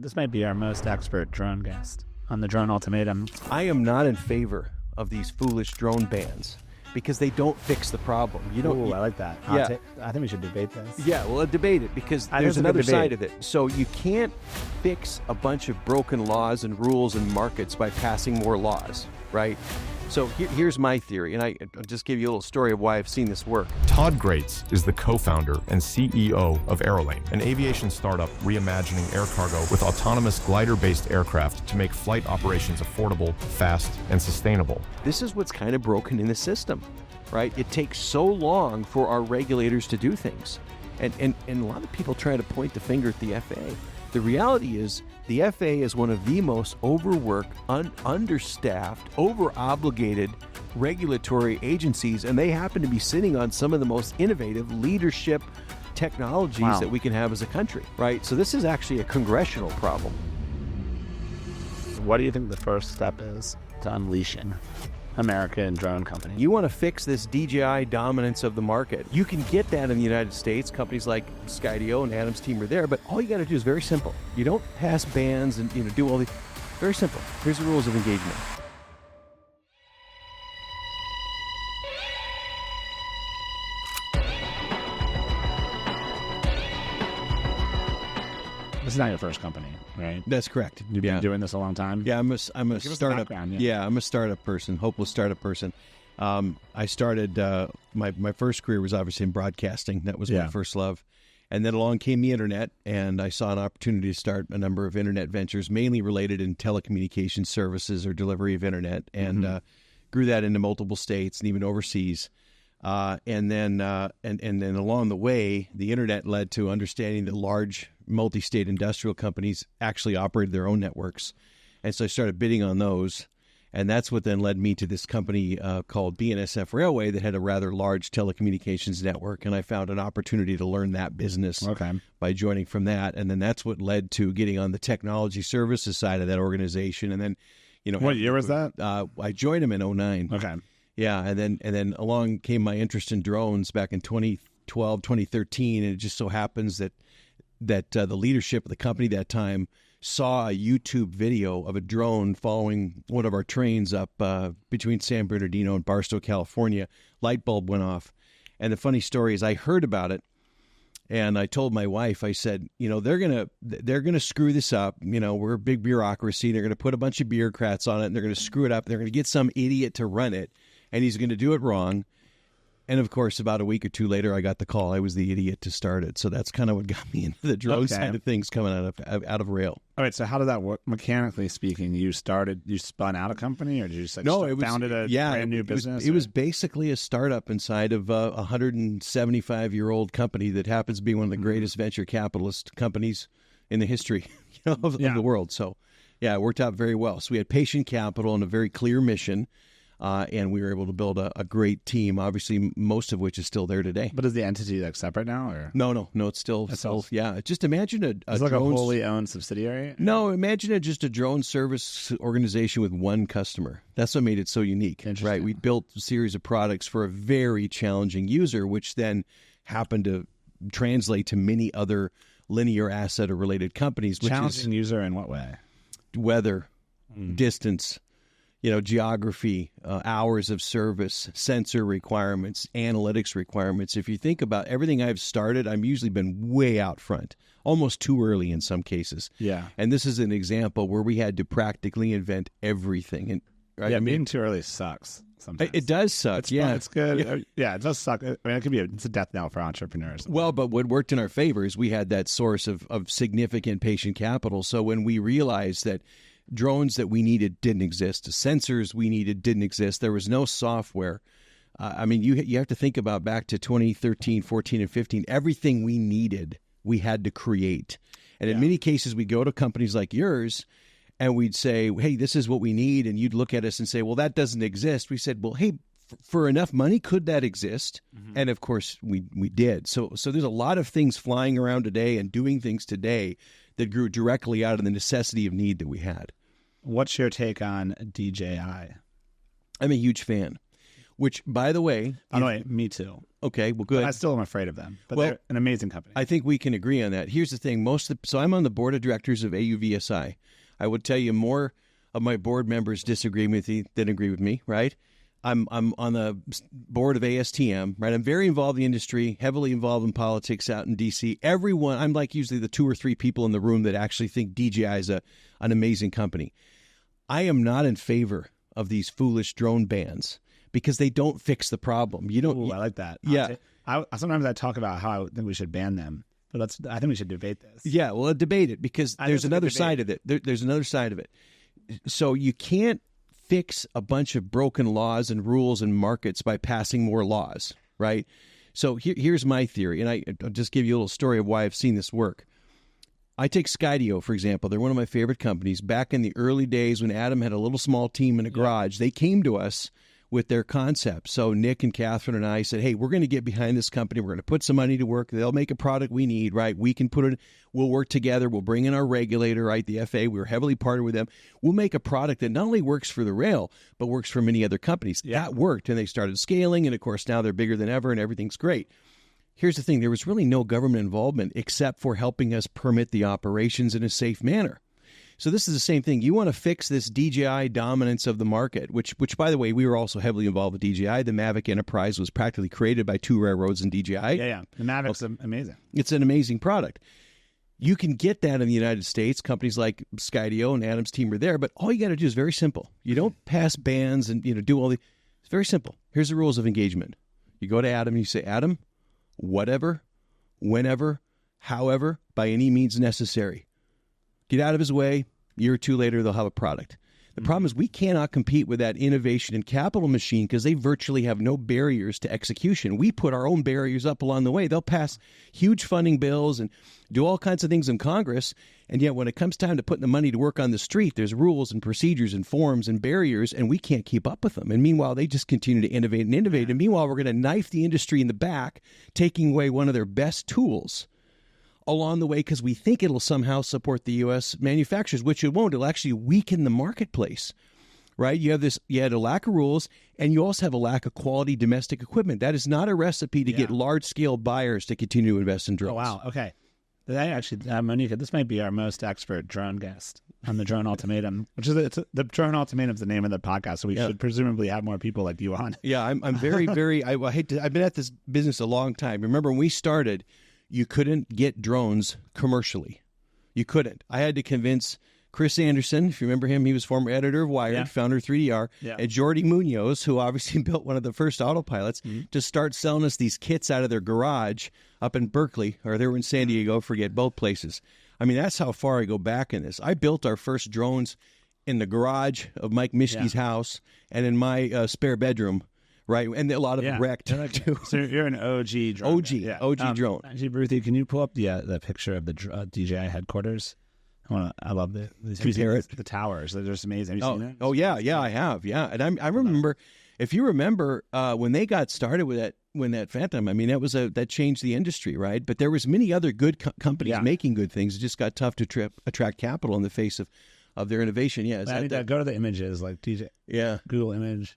This might be our most expert drone guest on the drone ultimatum. I am not in favor of these foolish drone bans because they don't fix the problem. I like that. Yeah. I think we should debate this. Yeah, well, debate it because there's another side of it. So you can't fix a bunch of broken laws and rules and markets by passing more laws, right? So here's my theory, and I'll just give you a little story of why I've seen this work. Todd Graetz is the co-founder and CEO of Aerolane, an aviation startup reimagining air cargo with autonomous glider-based aircraft to make flight operations affordable, fast, and sustainable. This is what's kind of broken in the system, right? It takes so long for our regulators to do things. And a lot of people try to point the finger at the FAA. The reality is the FAA is one of the most overworked, understaffed, over-obligated regulatory agencies, and they happen to be sitting on some of the most innovative leadership technologies that we can have as a country, right? So this is actually a congressional problem. What do you think the first step is to unleashing American drone company? You want to fix this DJI dominance of the market. You can get that in the United States. Companies like Skydio and Adam's team are there, but all you got to do is very simple. You don't pass bans and do all these. Very simple. Here's the rules of engagement. This is not your first company, right? That's correct. You've been doing this a long time? Yeah, I'm a startup. Yeah, I'm a startup person, hopeless startup person. I started, my first career was obviously in broadcasting. That was my first love. And then along came the internet, and I saw an opportunity to start a number of internet ventures, mainly related in telecommunications services or delivery of internet, and grew that into multiple states and even overseas. And then along the way, the internet led to understanding that large multi-state industrial companies actually operated their own networks. And so I started bidding on those. And that's what then led me to this company called BNSF Railway that had a rather large telecommunications network. And I found an opportunity to learn that business by joining from that. And then that's what led to getting on the technology services side of that organization. And then, what year was that? I joined them in 2009. Okay. Yeah, and then along came my interest in drones back in 2012, 2013, and it just so happens that the leadership of the company that time saw a YouTube video of a drone following one of our trains up between San Bernardino and Barstow, California. Light bulb went off, and the funny story is I heard about it, and I told my wife, I said, they're gonna screw this up. We're a big bureaucracy. They're gonna put a bunch of bureaucrats on it, and they're gonna screw it up. They're gonna get some idiot to run it, and he's going to do it wrong. And, of course, about a week or two later, I got the call. I was the idiot to start it. So that's kind of what got me into the drone side of things coming out of rail. All right. So how did that work? Mechanically speaking, you spun out a company, or did you just founded a brand new business? It was basically a startup inside of a 175-year-old company that happens to be one of the greatest venture capitalist companies in the history of the world. So, yeah, it worked out very well. So we had patient capital and a very clear mission. And we were able to build a great team, obviously, most of which is still there today. But is the entity separate now? Or? No, it's still yeah. Just imagine it's like a wholly owned subsidiary? No, imagine just a drone service organization with one customer. That's what made it so unique, right? We built a series of products for a very challenging user, which then happened to translate to many other linear asset or related companies. Challenging user in what way? Weather, distance, geography, hours of service, sensor requirements, analytics requirements. If you think about everything I've started, I've usually been way out front, almost too early in some cases. Yeah. And this is an example where we had to practically invent everything. And being too early sucks sometimes. It does suck. It's good. Yeah, it does suck. I mean, it's a death knell for entrepreneurs. Well, but what worked in our favor is we had that source of significant patient capital. So when we realized that drones that we needed didn't exist, sensors we needed didn't exist, there was no software. You have to think about back to 2013, 14, and 15. Everything we needed, we had to create. And in many cases, we go to companies like yours, and we'd say, hey, this is what we need. And you'd look at us and say, well, that doesn't exist. We said, well, hey, for enough money, could that exist? And, of course, we did. So there's a lot of things flying around today and doing things today that grew directly out of the necessity of need that we had. What's your take on DJI? I'm a huge fan, which, by the way... Me too. Okay, well, good. I still am afraid of them, but they're an amazing company. I think we can agree on that. Here's the thing. So I'm on the board of directors of AUVSI. I would tell you more of my board members disagree with me than agree with me, right? I'm on the board of ASTM, right? I'm very involved in the industry, heavily involved in politics out in D.C. I'm like usually the 2 or 3 people in the room that actually think DJI is an amazing company. I am not in favor of these foolish drone bans because they don't fix the problem. You don't. Ooh, I like that. Yeah. Sometimes I talk about how I think we should ban them, but I think we should debate this. Yeah, well, debate it because there's another side of it. There's another side of it. So you can't fix a bunch of broken laws and rules and markets by passing more laws, right? So here's my theory, and I'll just give you a little story of why I've seen this work. I take Skydio, for example. They're one of my favorite companies. Back in the early days when Adam had a little small team in a garage, they came to us with their concept. So Nick and Catherine and I said, hey, we're going to get behind this company. We're going to put some money to work. They'll make a product we need, right? We can put it, we'll work together. We'll bring in our regulator, right? The FAA, we were heavily partnered with them. We'll make a product that not only works for the rail, but works for many other companies. Yeah. That worked, and they started scaling, and of course now they're bigger than ever and everything's great. Here's the thing. There was really no government involvement except for helping us permit the operations in a safe manner. So this is the same thing. You want to fix this DJI dominance of the market, which by the way, we were also heavily involved with DJI. The Mavic Enterprise was practically created by 2 railroads and DJI. Yeah. The Mavic's amazing. It's an amazing product. You can get that in the United States. Companies like Skydio and Adam's team are there, but all you got to do is very simple. You don't pass bans and do all the. It's very simple. Here's the rules of engagement. You go to Adam and you say, Adam, whatever, whenever, however, by any means necessary. Get out of his way. A year or 2 later, they'll have a product. The problem is we cannot compete with that innovation and capital machine because they virtually have no barriers to execution. We put our own barriers up along the way. They'll pass huge funding bills and do all kinds of things in Congress. And yet when it comes time to putting the money to work on the street, there's rules and procedures and forms and barriers, and we can't keep up with them. And meanwhile, they just continue to innovate and innovate. And meanwhile, we're going to knife the industry in the back, taking away one of their best tools along the way because we think it'll somehow support the U.S. manufacturers, which it won't. It'll actually weaken the marketplace, right? You had a lack of rules, and you also have a lack of quality domestic equipment. That is not a recipe to get large-scale buyers to continue to invest in drones. Oh, wow. Okay. Monica, this might be our most expert drone guest on the Drone Ultimatum, which is the Drone Ultimatum is the name of the podcast, so we should presumably have more people like you on. Yeah, I'm very, very, I've been at this business a long time. Remember when we started, you couldn't get drones commercially. You couldn't. I had to convince Chris Anderson, if you remember him, he was former editor of Wired, founder of 3DR, and Jordi Munoz, who obviously built one of the first autopilots, to start selling us these kits out of their garage up in Berkeley, or they were in San Diego, forget both places. I mean, that's how far I go back in this. I built our first drones in the garage of Mike Mischke's house and in my spare bedroom. Right, and a lot of them wrecked too. So you're an OG drone. OG drone. Actually, Ruthie, can you pull up the picture of the DJI headquarters? I love the towers. They're just amazing. Have you seen it? Oh yeah, I have. Yeah, and I remember, if you remember when they got started with that Phantom. I mean, that changed the industry, right? But there was many other good companies making good things. It just got tough to attract capital in the face of their innovation. Yeah, go to the images like DJ. Yeah, Google image.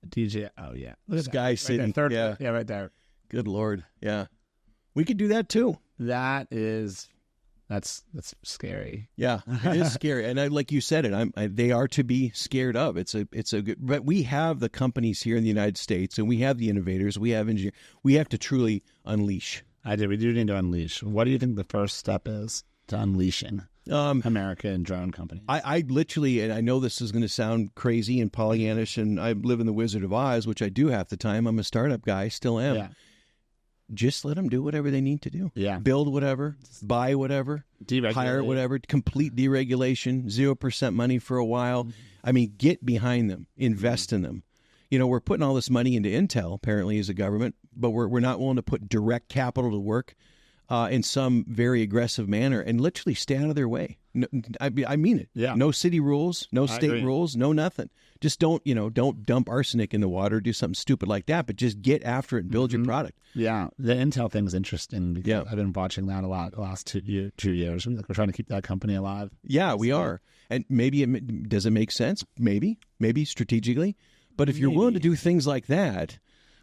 DJ. Oh yeah, this guy sitting. Right there, yeah, right there. Good Lord, yeah, we could do that too. That's scary. Yeah, it is scary, and like you said it, they are to be scared of. It's a good. But we have the companies here in the United States, and we have the innovators. We have engineers. We have to truly unleash. We do need to unleash. What do you think the first step is to unleashing America and drone companies? I literally, and I know this is going to sound crazy and Pollyannish, and I live in the Wizard of Oz, which I do half the time. I'm a startup guy, still am. Yeah. Just let them do whatever they need to do. Yeah. Build whatever, buy whatever, hire whatever, complete deregulation, 0% money for a while. I mean, get behind them, invest in them. We're putting all this money into Intel, apparently, as a government, but we're not willing to put direct capital to work in some very aggressive manner and literally stay out of their way. No, I mean it. Yeah. No city rules, no state rules, no nothing. Just don't dump arsenic in the water, do something stupid like that, but just get after it and build your product. Yeah. The Intel thing's interesting because I've been watching that a lot the last 2 years. We're trying to keep that company alive. Yeah, we are. And maybe does it make sense? Maybe strategically. But if you're willing to do things like that,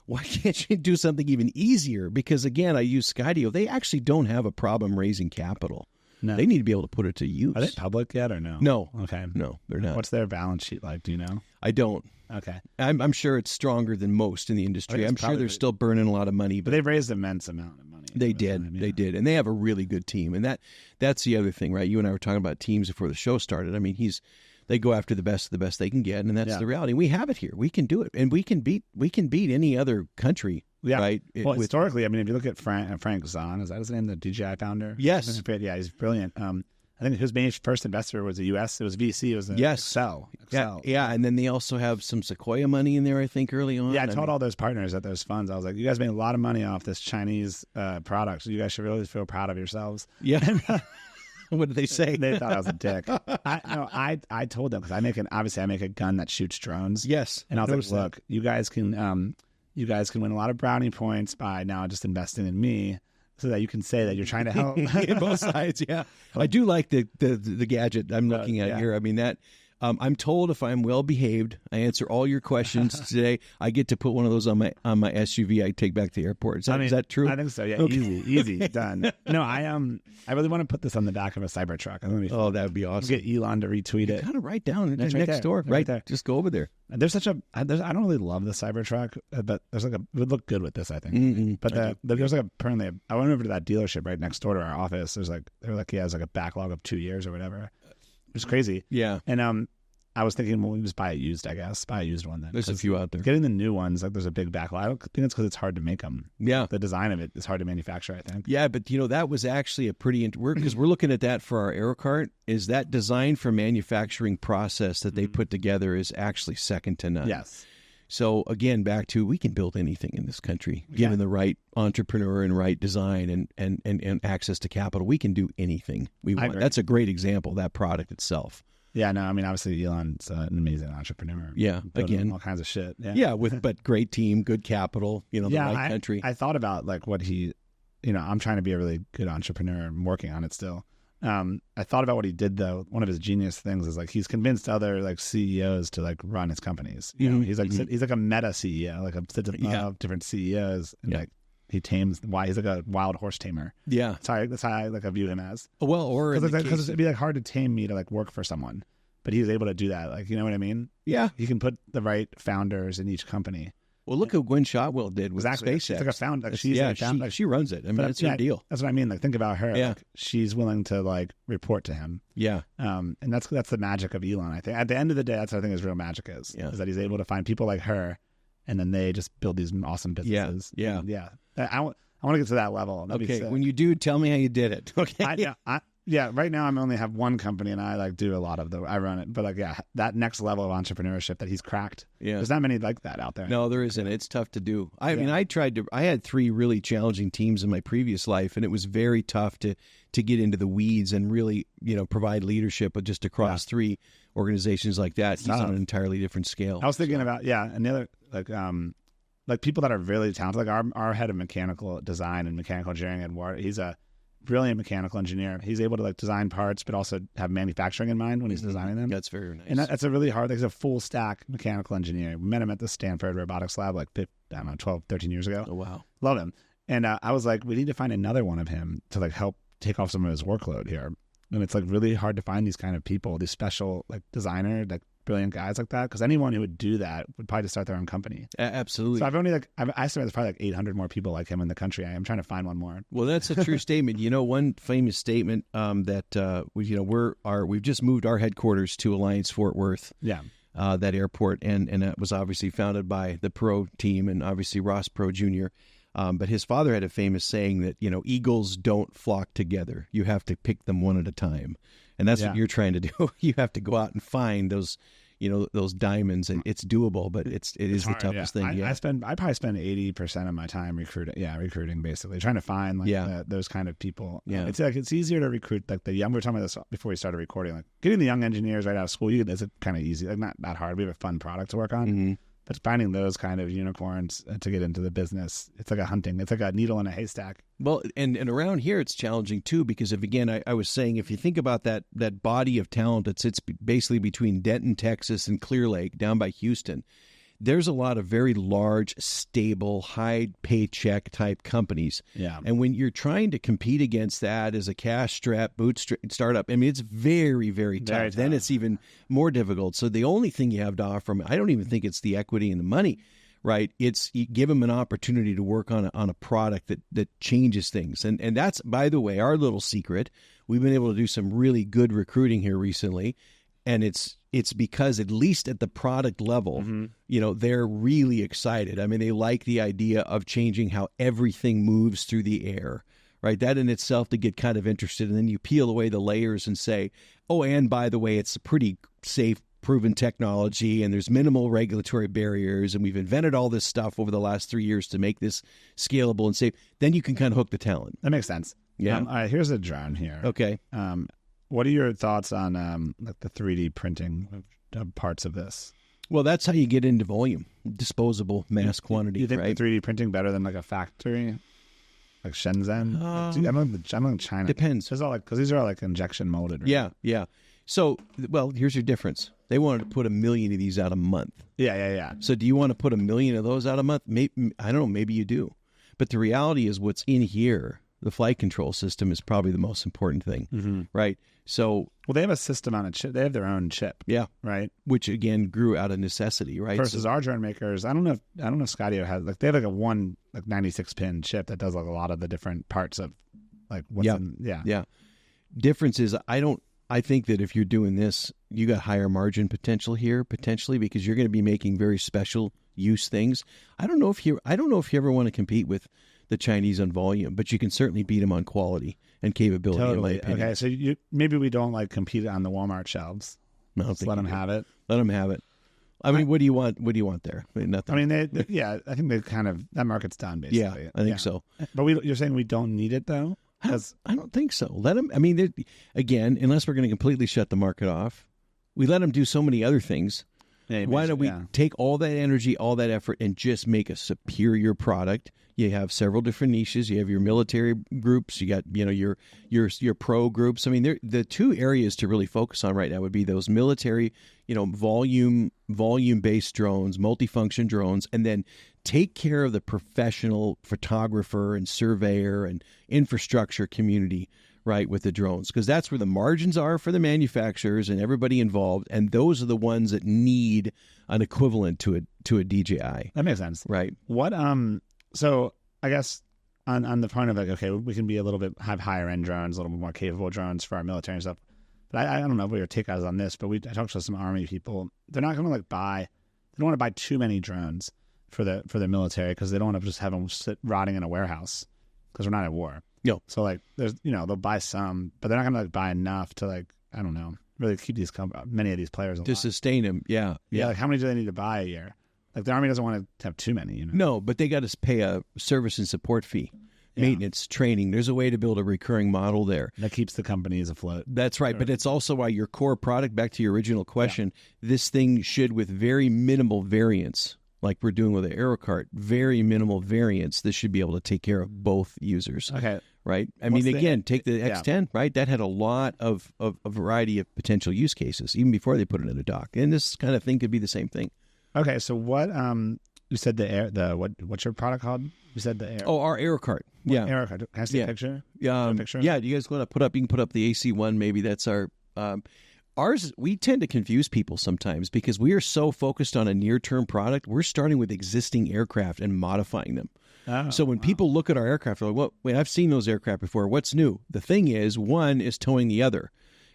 why can't you do something even easier? Because, again, I use Skydio. They actually don't have a problem raising capital. No. They need to be able to put it to use. Are they public yet or no? No. Okay. No, they're not. What's their balance sheet like? Do you know? I don't. Okay. I'm sure it's stronger than most in the industry. I'm sure they're still burning a lot of money. But they've raised an immense amount of money. They did. They did. And they have a really good team. And that's the other thing, right? You and I were talking about teams before the show started. I mean, they go after the best of the best they can get, and that's the reality. We have it here. We can do it. And we can beat any other country. Yeah. Right. Well, historically, I mean, if you look at Frank Zahn, is that his name, the DJI founder? Yes. Yeah, he's brilliant. I think his main first investor was it was VC. It was Excel. Yeah. And then they also have some Sequoia money in there, I think, early on. Yeah, I told all those partners at those funds, I was like, you guys made a lot of money off this Chinese product, so you guys should really feel proud of yourselves. Yeah. What did they say? They thought I was a dick. I told them, because I make a gun that shoots drones. Yes. And I was like, look, you guys can win a lot of brownie points by now just investing in me, so that you can say that you're trying to help. Both sides, yeah. I do like the gadget I'm looking at here. I mean, that I'm told if I'm well behaved, I answer all your questions today, I get to put one of those on my SUV I take back to the airport. Is that true? I think so. Yeah, okay. Easy, done. No, I really want to put this on the back of a Cybertruck. That would be awesome. Get Elon to retweet it. Kind of right down next door, right there. Just go over there. There's I don't really love the Cybertruck, but there's it would look good with this, I think. Mm-hmm. But there's apparently I went over to that dealership right next door to our office. There's there's a backlog of 2 years or whatever. It's crazy. Yeah. And I was thinking, well, we just buy a used one then. There's a few out there. Getting the new ones, there's a big backlog. I don't think it's because it's hard to make them. Yeah. The design of it is hard to manufacture, I think. Yeah, but that was actually a pretty, because we're looking at that for our AeroCart, is that design for manufacturing process that they put together is actually second to none. Yes. So again, back to, we can build anything in this country, given the right entrepreneur and right design and access to capital. We can do anything we want. That's a great example, that product itself. Yeah, no, I mean, obviously Elon's an amazing entrepreneur. Yeah, again, all kinds of shit. Yeah, but great team, good capital, the right country. I thought about what he, I'm trying to be a really good entrepreneur. I'm working on it still. I thought about what he did though. One of his genius things is he's convinced other CEOs to run his companies. He's like a meta CEO, of different CEOs, and he tames he's like a wild horse tamer. Yeah, that's how I view him as. Well, or because it'd be hard to tame me to work for someone, but he was able to do that. You know what I mean? Yeah, he can put the right founders in each company. Well, look at Gwen Shotwell did with SpaceX. She's like a founder. She runs it. I mean, that's her deal. That's what I mean. Think about her. Yeah. She's willing to report to him. Yeah. And that's the magic of Elon. I think at the end of the day, that's what I think his real magic is. Yeah. Is that he's able to find people like her, and then they just build these awesome businesses. Yeah. Yeah. I want to get to that level. That'd okay. When you do, tell me how you did it. Okay. Right now I only have one company, and I do a lot of I run it. But that next level of entrepreneurship that he's cracked. Yeah. There's not many like that out there. No, there isn't. It's tough to do. I mean, I had 3 really challenging teams in my previous life, and it was very tough to get into the weeds and really, provide leadership just across 3 organizations like that. He's on an entirely different scale. I was thinking about, and the other, people that are really talented, our head of mechanical design and mechanical engineering at War, he's a brilliant mechanical engineer. He's able to design parts, but also have manufacturing in mind when he's designing them. That's very nice. And that's a really hard thing. He's a full stack mechanical engineer. We met him at the Stanford Robotics Lab 12, 13 years ago. Oh, wow. Love him. And I was like, we need to find another one of him to help take off some of his workload here. And it's really hard to find these kind of people, these special designer, brilliant guys like that, because anyone who would do that would probably just start their own company. Absolutely. So I've only I estimate there's probably 800 more people like him in the country. I am trying to find one more. Well, that's a true statement. One famous statement that we've just moved our headquarters to Alliance Fort Worth. Yeah. That airport, and that was obviously founded by the Perot team and obviously Ross Perot Jr. But his father had a famous saying that eagles don't flock together. You have to pick them one at a time. And that's what you're trying to do. You have to go out and find those, those diamonds, and it's doable, but it is the toughest thing. I probably spend 80% of my time recruiting basically, trying to find those kind of people. Yeah, it's easier to recruit the young. We were talking about this before we started recording. Getting the young engineers right out of school, it's kind of easy. Not that hard. We have a fun product to work on. Mm-hmm. But finding those kind of unicorns to get into the business, it's like a hunting. It's like a needle in a haystack. Well, and around here it's challenging too, because I was saying, if you think about that body of talent that sits basically between Denton, Texas, and Clear Lake down by Houston, there's a lot of very large, stable, high paycheck type companies. Yeah. And when you're trying to compete against that as a cash-strapped startup, I mean, it's very, very tough. Very tough. Then it's even more difficult. So the only thing you have to offer them, I don't even think it's the equity and the money, right? It's you give them an opportunity to work on a product that changes things. And that's, by the way, our little secret. We've been able to do some really good recruiting here recently. And it's because, at least at the product level, they're really excited. I mean, they like the idea of changing how everything moves through the air, right? That in itself to get kind of interested. And then you peel away the layers and say, oh, and by the way, it's a pretty safe, proven technology, and there's minimal regulatory barriers, and we've invented all this stuff over the last 3 years to make this scalable and safe. Then you can kind of hook the talent. That makes sense. Yeah. All right, here's a drone here. Okay. What are your thoughts on like the 3D printing of parts of this? Well, that's how you get into volume, disposable mass quantity. You think right? the 3D printing better than like a factory, like Shenzhen? I'm in China. Depends. Because these are all like injection molded. Right? Yeah. So, well, here's your difference. They wanted to put 1 million of these out a month. Yeah. So, do you want to put 1 million of those out a month? Maybe, I don't know. Maybe you do. But the reality is, what's in here, the flight control system, is probably the most important thing, right? So, well, they have a system on a chip. They have their own chip. Yeah, right. Which again grew out of necessity, right? Versus our drone makers, I don't know if Skydio has they have like a 96 pin chip that does like a lot of the different parts of like what's in. Yeah. Difference is, I think that if you're doing this, you got higher margin potential here, potentially, because you're going to be making very special use things. I don't know if you ever want to compete with the Chinese on volume, but you can certainly beat them on quality and capability. Totally. In my opinion. Okay, so maybe we don't like compete on the Walmart shelves. No, just let them have it. Let them have it. I mean, what do you want? What do you want there? I mean, nothing. I mean, I think they kind of that market's done basically. Yeah, I think so. But you're saying we don't need it though? I don't think so. Let them. I mean, again, unless we're going to completely shut the market off, we let them do so many other things. Yeah, why don't we take all that energy, all that effort, and just make a superior product? You have several different niches. You have your military groups. You got your pro groups. I mean, the two areas to really focus on right now would be those military, volume based drones, multifunction drones, and then take care of the professional photographer and surveyor and infrastructure community, right, with the drones, because that's where the margins are for the manufacturers and everybody involved, and those are the ones that need an equivalent to a DJI. That makes sense, right? What so I guess on the point of like, okay, we can be have higher end drones, a little bit more capable drones for our military and stuff. But I don't know what your take is on this, but I talked to some Army people. They're not going to they don't want to buy too many drones for the military because they don't want to just have them sit rotting in a warehouse because we're not at war. No. So like there's they'll buy some, but they're not going to buy enough to I don't know, really keep many of these players alive. To sustain them. Yeah. Like how many do they need to buy a year? Like the Army doesn't want to have too many, No, but they got to pay a service and support fee, maintenance, training. There's a way to build a recurring model there. That keeps the companies afloat. That's right. Sure. But it's also why your core product, back to your original question, this thing should, with very minimal variance, like we're doing with the AeroCart, very minimal variance, this should be able to take care of both users. Okay. Right? I mean, again, take the X10, right? That had a lot of a variety of potential use cases, even before they put it in a dock. And this kind of thing could be the same thing. Okay, so what you said what's your product called? You said the air. Oh, our AeroCart. Yeah. AeroCart. Can I see a picture? Yeah. Yeah, you guys want to put up, you can put up the AC1 maybe. That's our ours. We tend to confuse people sometimes because we are so focused on a near-term product. We're starting with existing aircraft and modifying them. Oh, so when people look at our aircraft, they're like, wait, I've seen those aircraft before. What's new? The thing is, one is towing the other.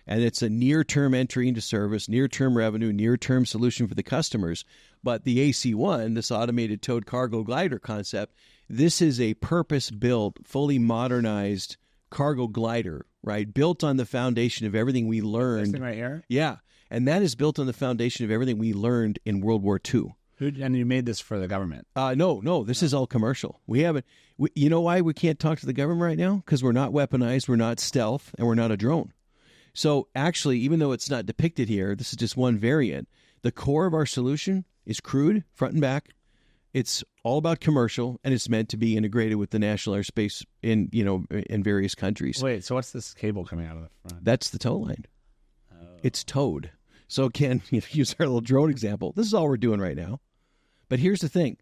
And it's a near-term entry into service, near-term revenue, near-term solution for the customers. But the AC1, this automated towed cargo glider concept, this is a purpose-built, fully modernized cargo glider, right? Built on the foundation of everything we learned. This thing right here? Yeah. And that is built on the foundation of everything we learned in World War II. And you made this for the government? No. This is all commercial. We haven't. You know why we can't talk to the government right now? Because we're not weaponized, we're not stealth, and we're not a drone. So actually, even though it's not depicted here, this is just one variant. The core of our solution is crewed, front and back. It's all about commercial, and it's meant to be integrated with the national airspace in various countries. Wait, so what's this cable coming out of the front? That's the tow line. Oh. It's towed. So again, use our little drone example. This is all we're doing right now. But here's the thing.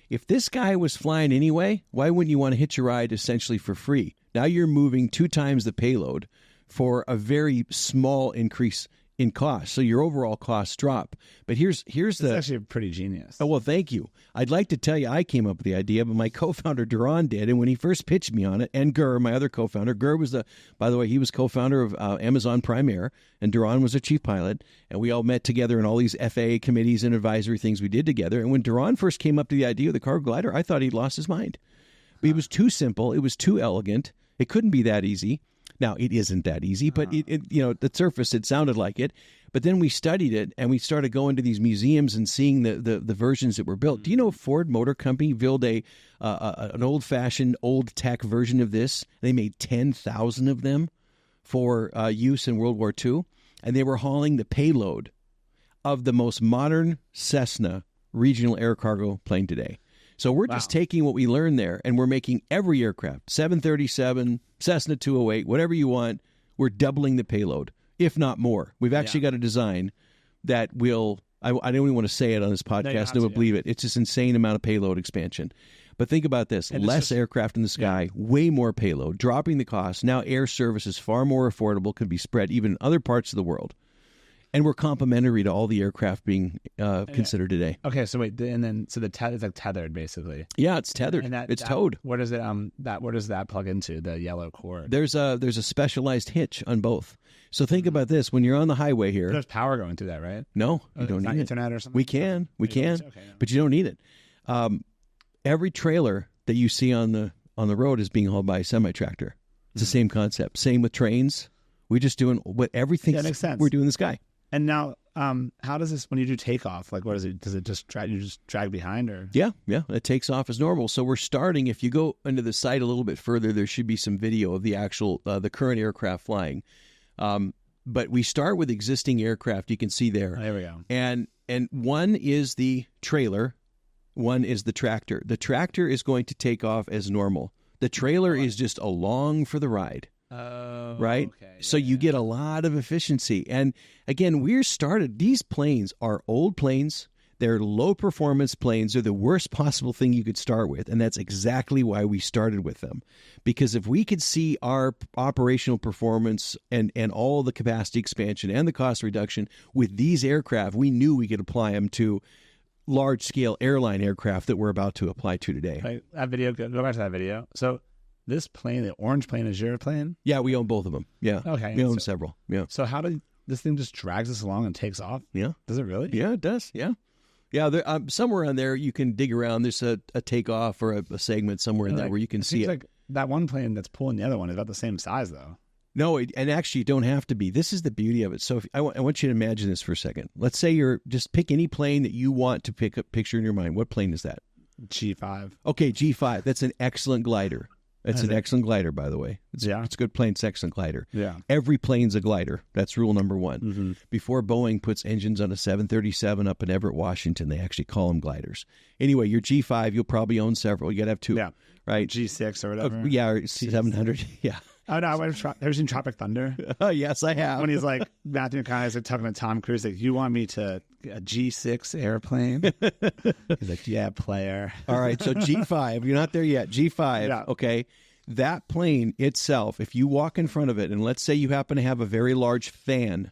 If this guy was flying anyway, why wouldn't you want to hitch a ride essentially for free? Now you're moving 2 times the payload for a very small increase in cost. So your overall costs drop. But here's the... It's actually pretty genius. Oh, well, thank you. I'd like to tell you I came up with the idea, but my co-founder Duran did. And when he first pitched me on it, and Gur, my other co-founder, Gur was by the way, he was co-founder of Amazon Prime Air, and Duran was a chief pilot. And we all met together in all these FAA committees and advisory things we did together. And when Duran first came up to the idea of the cargo glider, I thought he'd lost his mind. But it was too simple. It was too elegant. It couldn't be that easy. Now, it isn't that easy, but it the surface, it sounded like it. But then we studied it, and we started going to these museums and seeing the versions that were built. Do you know Ford Motor Company built an old-fashioned, old-tech version of this? They made 10,000 of them for use in World War II, and they were hauling the payload of the most modern Cessna regional air cargo plane today. So we're just taking what we learned there, and we're making every aircraft, 737, Cessna 208, whatever you want, we're doubling the payload, if not more. We've actually got a design that will, I don't even want to say it on this podcast, no one will believe it. It's this insane amount of payload expansion. But think about this, less aircraft in the sky, way more payload, dropping the cost. Now air service is far more affordable, can be spread even in other parts of the world. And we're complementary to all the aircraft being considered today. Okay, so wait, and then so it's like tethered basically. Yeah, it's tethered. And it's towed. Where does it where does that plug into, the yellow cord? There's a specialized hitch on both. So think about this: when you're on the highway here, there's power going through that, right? No, you don't need internet or something. We can, but you don't need it. Every trailer that you see on the road is being hauled by a semi-tractor. It's the same concept. Same with trains. We're just doing what everything makes sense. We're doing in the sky. And now, how does this, when you do takeoff, like what is it? Does it just drag behind, or? Yeah, it takes off as normal. So we're starting, if you go into the site a little bit further, there should be some video of the actual, the current aircraft flying. But we start with existing aircraft, you can see there. Oh, there we go. And one is the trailer, one is the tractor. The tractor is going to take off as normal. The trailer is just along for the ride. Oh, right? Okay. So you get a lot of efficiency. And again, these planes are old planes. They're low performance planes. They're the worst possible thing you could start with. And that's exactly why we started with them. Because if we could see our operational performance and all the capacity expansion and the cost reduction with these aircraft, we knew we could apply them to large scale airline aircraft that we're about to apply to today. Right. That video, go back to that video. So this plane, the orange plane, is your plane? Yeah, we own both of them. Yeah. Okay. We own several. Yeah. So how did this thing just drags us along and takes off? Yeah. Does it really? Yeah, it does. Yeah. Yeah, there, somewhere on there you can dig around. There's a takeoff or a segment somewhere in there where you can see it. Like that one plane that's pulling the other one is about the same size, though. No, and actually you don't have to be. This is the beauty of it. So I want you to imagine this for a second. Let's say you're just pick any plane that you want to picture in your mind. What plane is that? G5. Okay, G5. That's an excellent glider. It's an excellent glider, by the way. It's a good plane. It's an excellent glider. Yeah. Every plane's a glider. That's rule number one. Mm-hmm. Before Boeing puts engines on a 737 up in Everett, Washington, they actually call them gliders. Anyway, your G5, you'll probably own several. You got to have two. Yeah. Right? G6 or whatever. Yeah, or 700. Yeah. Oh, no. Have you ever seen Tropic Thunder? Oh, yes, I have. When he's like, Matthew McConaughey's like talking to Tom Cruise, like, you want me to a G6 airplane? He's like, yeah, player. All right, so G5, you're not there yet. G5, okay. That plane itself, if you walk in front of it, and let's say you happen to have a very large fan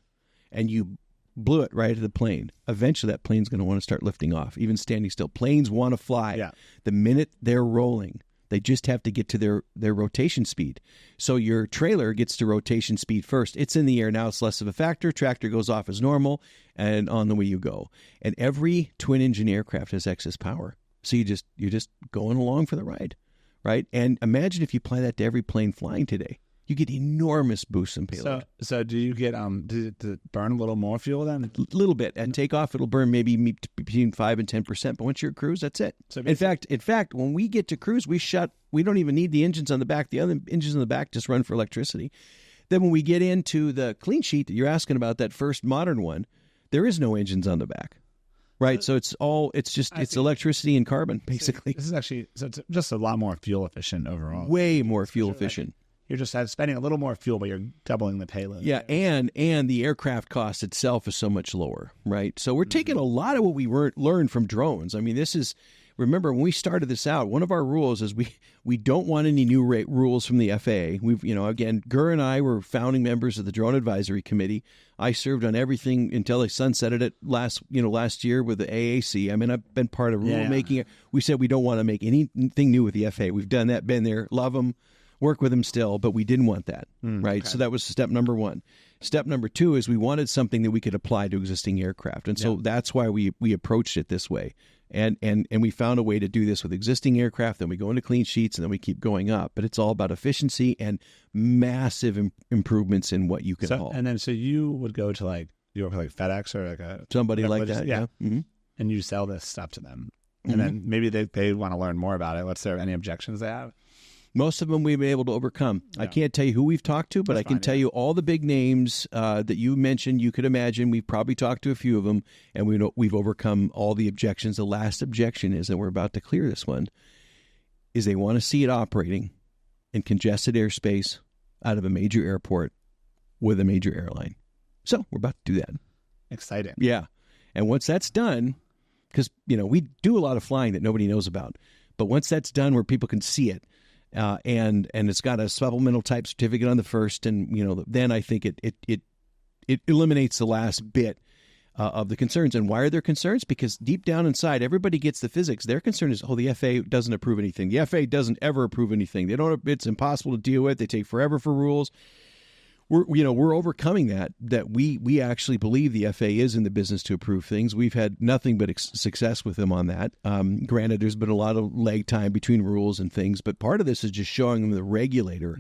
and you blew it right at the plane, eventually that plane's going to want to start lifting off, even standing still. Planes want to fly. Yeah. The minute they're rolling, they just have to get to their rotation speed. So your trailer gets to rotation speed first. It's in the air now. It's less of a factor. Tractor goes off as normal, and on the way you go. And every twin-engine aircraft has excess power. So you're just going along for the ride. Right? And imagine if you apply that to every plane flying today. You get enormous boosts in payload. So do you get does it burn a little more fuel then? A little bit. At takeoff, it'll burn maybe between 5 and 10%. But once you're at cruise, that's it. So in fact, when we get to cruise, we don't even need the engines on the back. The other engines on the back just run for electricity. Then when we get into the clean sheet that you're asking about, that first modern one, there is no engines on the back. Right, so it's electricity and carbon, basically. This is actually, so it's just a lot more fuel efficient overall. Way more fuel efficient. You're just spending a little more fuel, but you're doubling the payload. Yeah, and the aircraft cost itself is so much lower, right? So we're taking a lot of what we learned from drones. I mean, remember when we started this out, one of our rules is we don't want any new rules from the FAA. We've, again, Gur and I were founding members of the Drone Advisory Committee. I served on everything until they sunsetted it last year with the AAC. I mean, I've been part of rulemaking. Yeah. We said we don't want to make anything new with the FAA. We've done that, been there, love them. Work with them still, but we didn't want that, right? Okay. So that was step number one. Step number two is we wanted something that we could apply to existing aircraft. And so that's why we approached it this way. And we found a way to do this with existing aircraft, then we go into clean sheets, and then we keep going up. But it's all about efficiency and massive improvements in what you can haul. And then so you would go to you work with FedEx or somebody like that, yeah. Mm-hmm. And you sell this stuff to them. And then maybe they want to learn more about it. What's there any objections they have? Most of them we've been able to overcome. Yeah. I can't tell you who we've talked to, but that's I can tell you all the big names that you mentioned, you could imagine. We've probably talked to a few of them, and we've overcome all the objections. The last objection is, and we're about to clear this one, is they want to see it operating in congested airspace out of a major airport with a major airline. So we're about to do that. Exciting. Yeah. And once that's done, because, we do a lot of flying that nobody knows about, but once that's done where people can see it, and it's got a supplemental type certificate on the first, and then I think it eliminates the last bit of the concerns. And why are there concerns? Because deep down inside, everybody gets the physics. Their concern is, the FAA doesn't approve anything. The FAA doesn't ever approve anything. It's impossible to deal with. They take forever for rules. We're overcoming that we actually believe the FAA is in the business to approve things. We've had nothing but success with them on that. Granted, there's been a lot of lag time between rules and things, but part of this is just showing them the regulator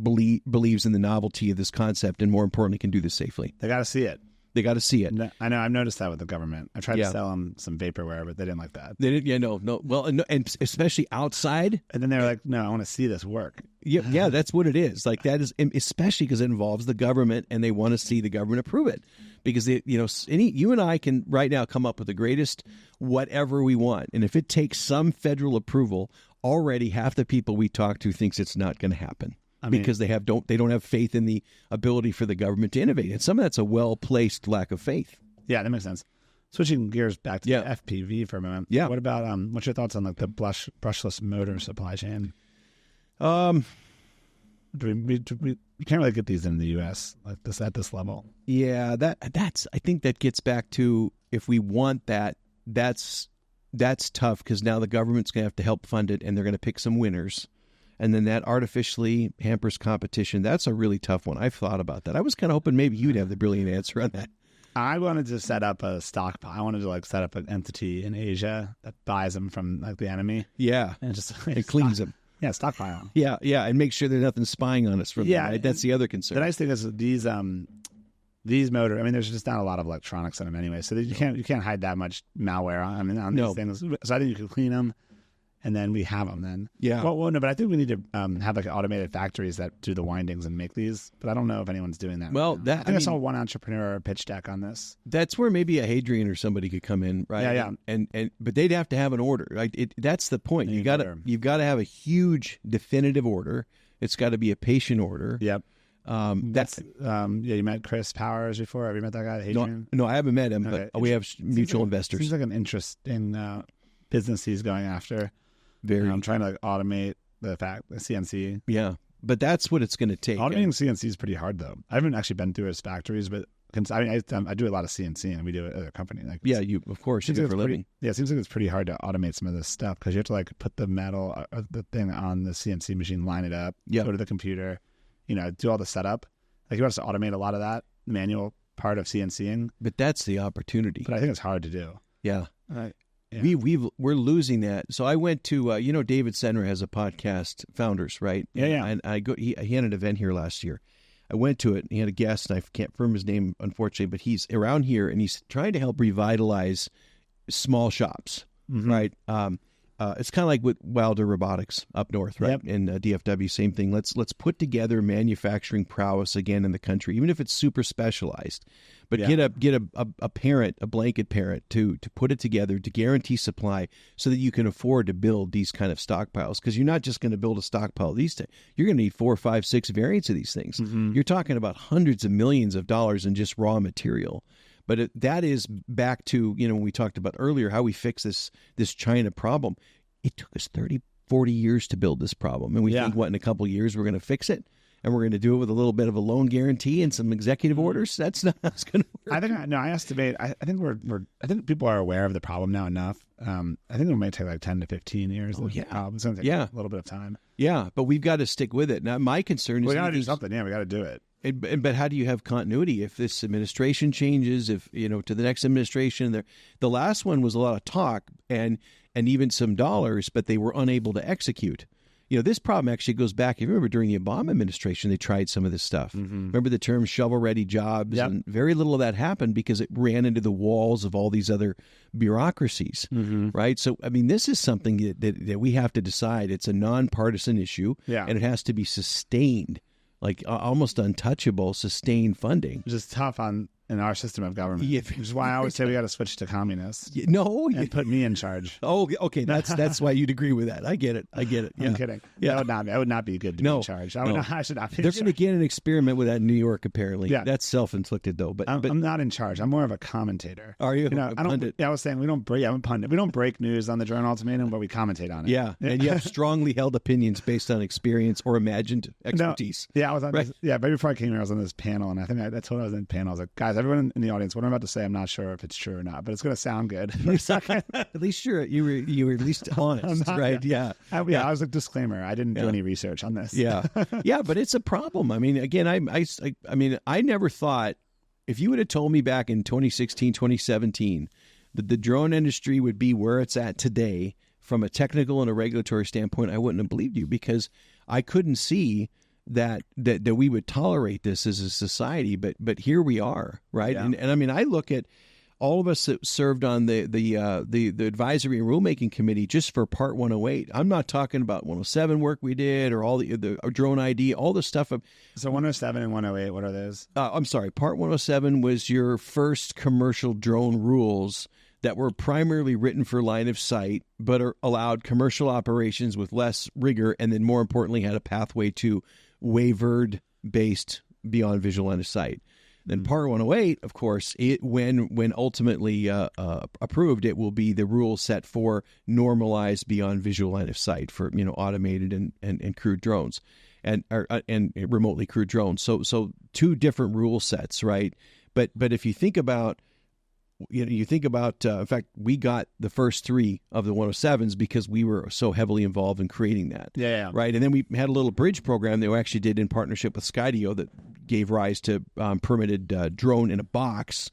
believes in the novelty of this concept, and more importantly, can do this safely. They got to see it. They got to see it. I know. I've noticed that with the government. I tried to sell them some vaporware, but they didn't like that. They didn't. Yeah, no. Well, and especially outside. And then they were like, "No, I want to see this work." Yeah, that's what it is. Like that is especially because it involves the government, and they want to see the government approve it. Because you and I can right now come up with the greatest whatever we want, and if it takes some federal approval, already half the people we talk to thinks it's not going to happen. Because they don't have faith in the ability for the government to innovate. And some of that's a well-placed lack of faith. Yeah, that makes sense. Switching gears back to the FPV for a moment. Yeah. What about what's your thoughts on the brushless motor supply chain? We can't really get these in the U.S. like this at this level. Yeah, I think that gets back to, if we want that's tough, because now the government's going to have to help fund it, and they're going to pick some winners. And then that artificially hampers competition. That's a really tough one. I've thought about that. I was kind of hoping maybe you'd have the brilliant answer on that. I wanted to set up a stockpile. I wanted to set up an entity in Asia that buys them from the enemy. Yeah, and just cleans them. Yeah, stockpile. Yeah, and make sure there's nothing spying on us from them. Right? That's the other concern. The nice thing is these motors. I mean, there's just not a lot of electronics in them anyway, so you can't hide that much malware on these things. So I think you can clean them. And then we have them then. Yeah. Well, no, but I think we need to have automated factories that do the windings and make these. But I don't know if anyone's doing that. Well, right I saw one entrepreneur pitch deck on this. That's where maybe a Hadrian or somebody could come in, right? Yeah. And but they'd have to have an order. Right? That's the point. You've got to have a huge definitive order. It's got to be a patient order. Yep. You met Chris Powers before. Have you met that guy, Hadrian? No, I haven't met him. Okay. But we have mutual investors. Seems like an interesting business he's going after. I'm trying to automate the CNC. Yeah, but that's what it's going to take. Automating CNC is pretty hard, though. I haven't actually been through his factories, but I do a lot of CNC, and we do it at a company. You do it for a living. It seems like it's pretty hard to automate some of this stuff, because you have to put the metal, the thing on the CNC machine, line it up, go to the computer, do all the setup. He wants to automate a lot of that manual part of CNCing. But that's the opportunity. But I think it's hard to do. Yeah. Yeah. We're losing that. So I went to David Senra has a podcast, Founders, right? Yeah. And he had an event here last year. I went to it. And he had a guest, and I can't confirm his name, unfortunately, but he's around here, and he's trying to help revitalize small shops, right? it's kind of like with Wilder Robotics up north, right? Yep. In DFW, same thing. Let's put together manufacturing prowess again in the country, even if it's super specialized. But get a parent, a blanket parent, to put it together to guarantee supply, so that you can afford to build these kind of stockpiles. Because you're not just going to build a stockpile of these things. You're going to need 4, 5, 6 variants of these things. Mm-hmm. You're talking about hundreds of millions of dollars in just raw material. But that is back to, when we talked about earlier, how we fix this China problem. It took us 30, 40 years to build this problem. And we think, in a couple of years, we're going to fix it? And we're going to do it with a little bit of a loan guarantee and some executive orders? That's not how it's going to work. I estimate, I think people are aware of the problem now enough. I think it might take like 10 to 15 years. Oh, yeah. It's going to take a little bit of time. Yeah, but we've got to stick with it. Now, my concern is... We got to do something. Yeah, we got to do it. But how do you have continuity if this administration changes? If to the next administration, the last one was a lot of talk and even some dollars, but they were unable to execute. This problem actually goes back. If you remember, during the Obama administration, they tried some of this stuff. Mm-hmm. Remember the term shovel-ready jobs? Yep. And very little of that happened because it ran into the walls of all these other bureaucracies, right? So, this is something that we have to decide. It's a nonpartisan issue, and it has to be sustained. Like almost untouchable, sustained funding. Which is tough in our system of government. Which is why I always say we got to switch to communists. And put me in charge. Oh, okay. That's why you'd agree with that. I get it. Yeah. I'm kidding. Yeah. That would not be good to be in charge. I should not be. They're going to get an experiment with that in New York, apparently. Yeah. That's self-inflicted, though. But I'm not in charge. I'm more of a commentator. Are you? I was saying I'm a pundit. We don't break news on the Journal Ultimatum, but we commentate on it. Yeah. And you have strongly held opinions based on experience or imagined expertise. I was on right before I came here, I was on this panel, and I think that's what I was in the panel. I was like, guys, everyone in the audience, what I'm about to say, I'm not sure if it's true or not, but it's going to sound good for a second. At least you were at least honest, right? Yeah. I was like, disclaimer, I didn't do any research on this. Yeah. But it's a problem. Again, I never thought, if you would have told me back in 2016, 2017, that the drone industry would be where it's at today from a technical and a regulatory standpoint, I wouldn't have believed you, because I couldn't see that we would tolerate this as a society, but here we are, right? Yeah. And I look at all of us that served on the advisory and rulemaking committee just for Part 108. I'm not talking about 107 work we did or all the drone ID, all the stuff. So 107 and 108, what are those? I'm sorry, Part 107 was your first commercial drone rules that were primarily written for line of sight, but allowed commercial operations with less rigor, and then more importantly had a pathway to wavered based beyond visual line of sight. Then Part 108, of course, when ultimately approved, it will be the rule set for normalized beyond visual line of sight for automated and crewed drones and remotely crewed drones. So two different rule sets, right? But if you think about in fact, we got the first 3 of the 107s because we were so heavily involved in creating that. Yeah. Right. And then we had a little bridge program that we actually did in partnership with Skydio that gave rise to permitted drone in a box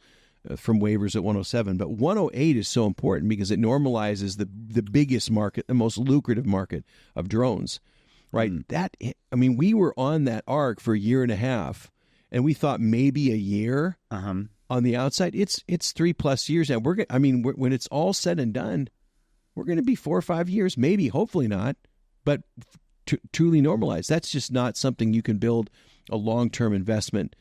from waivers at 107. But 108 is so important because it normalizes the biggest market, the most lucrative market of drones. Right. We were on that arc for a year and a half, and we thought maybe a year. On the outside, it's 3+ years now. When it's all said and done, we're going to be 4 or 5 years, maybe, hopefully not, but truly normalized. That's just not something you can build a long-term investment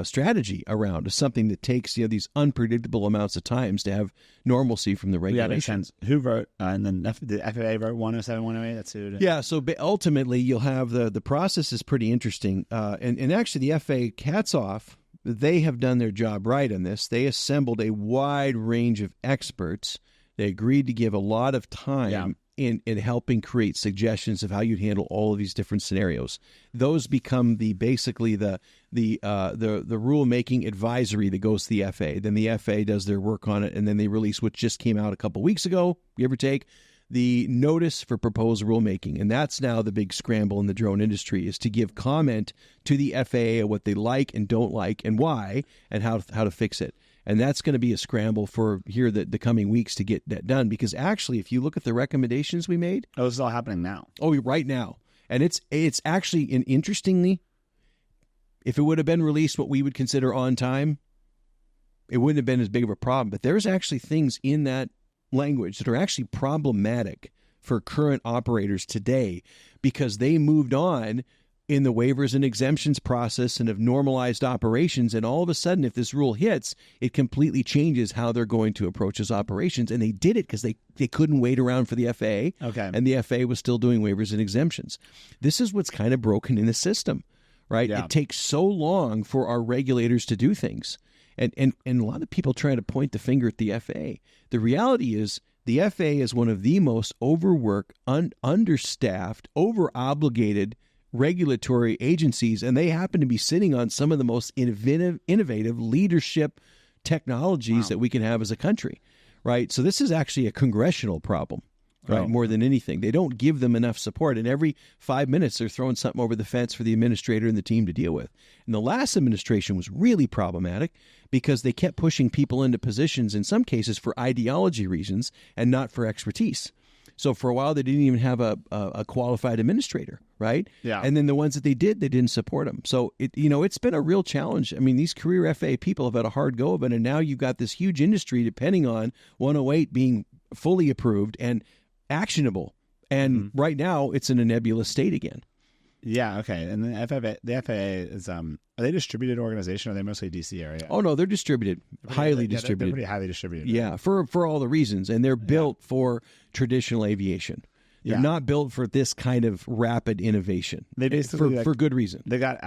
strategy around. It's something that takes these unpredictable amounts of times to have normalcy from the regulations. Yeah, who wrote? And then the FAA wrote 107, 108. That's who. Yeah. So ultimately, you'll have the process is pretty interesting, and actually the FAA, hats off. They have done their job right on this. They assembled a wide range of experts. They agreed to give a lot of time in helping create suggestions of how you'd handle all of these different scenarios. Those become basically the rulemaking advisory that goes to the FAA. Then the FAA does their work on it, and then they release, which just came out a couple weeks ago, give or take, the notice for proposed rulemaking. And that's now the big scramble in the drone industry, is to give comment to the FAA of what they like and don't like and why and how to fix it. And that's going to be a scramble for the coming weeks to get that done. Because actually, if you look at the recommendations we made... Oh, this is all happening now. Oh, right now. And it's actually, interestingly, if it would have been released what we would consider on time, it wouldn't have been as big of a problem. But there's actually things in that language that are actually problematic for current operators today because they moved on in the waivers and exemptions process and have normalized operations. And all of a sudden, if this rule hits, it completely changes how they're going to approach those operations. And they did it because they couldn't wait around for the FAA. Okay. And the FAA was still doing waivers and exemptions. This is what's kind of broken in the system, right? Yeah. It takes so long for our regulators to do things. And a lot of people try to point the finger at the FAA. The reality is the FAA is one of the most overworked, understaffed, over-obligated regulatory agencies, and they happen to be sitting on some of the most innovative leadership technologies that we can have as a country, right? So this is actually a congressional problem, right? More than anything. They don't give them enough support, and every 5 minutes they're throwing something over the fence for the administrator and the team to deal with. And the last administration was really problematic because they kept pushing people into positions, in some cases for ideology reasons and not for expertise. So for a while, they didn't even have a qualified administrator, right? Yeah. And then the ones that they didn't support them. So it's been a real challenge. I mean, these career FAA people have had a hard go of it, and now you've got this huge industry depending on 108 being fully approved and actionable. And right now, it's in a nebulous state again. Yeah. Okay. And the FAA is are they a distributed organization? Or are they mostly DC area? Oh no, they're distributed, highly distributed. They're pretty highly distributed. Yeah, for all the reasons, and they're built for traditional aviation. They're not built for this kind of rapid innovation. They basically for good reason. They got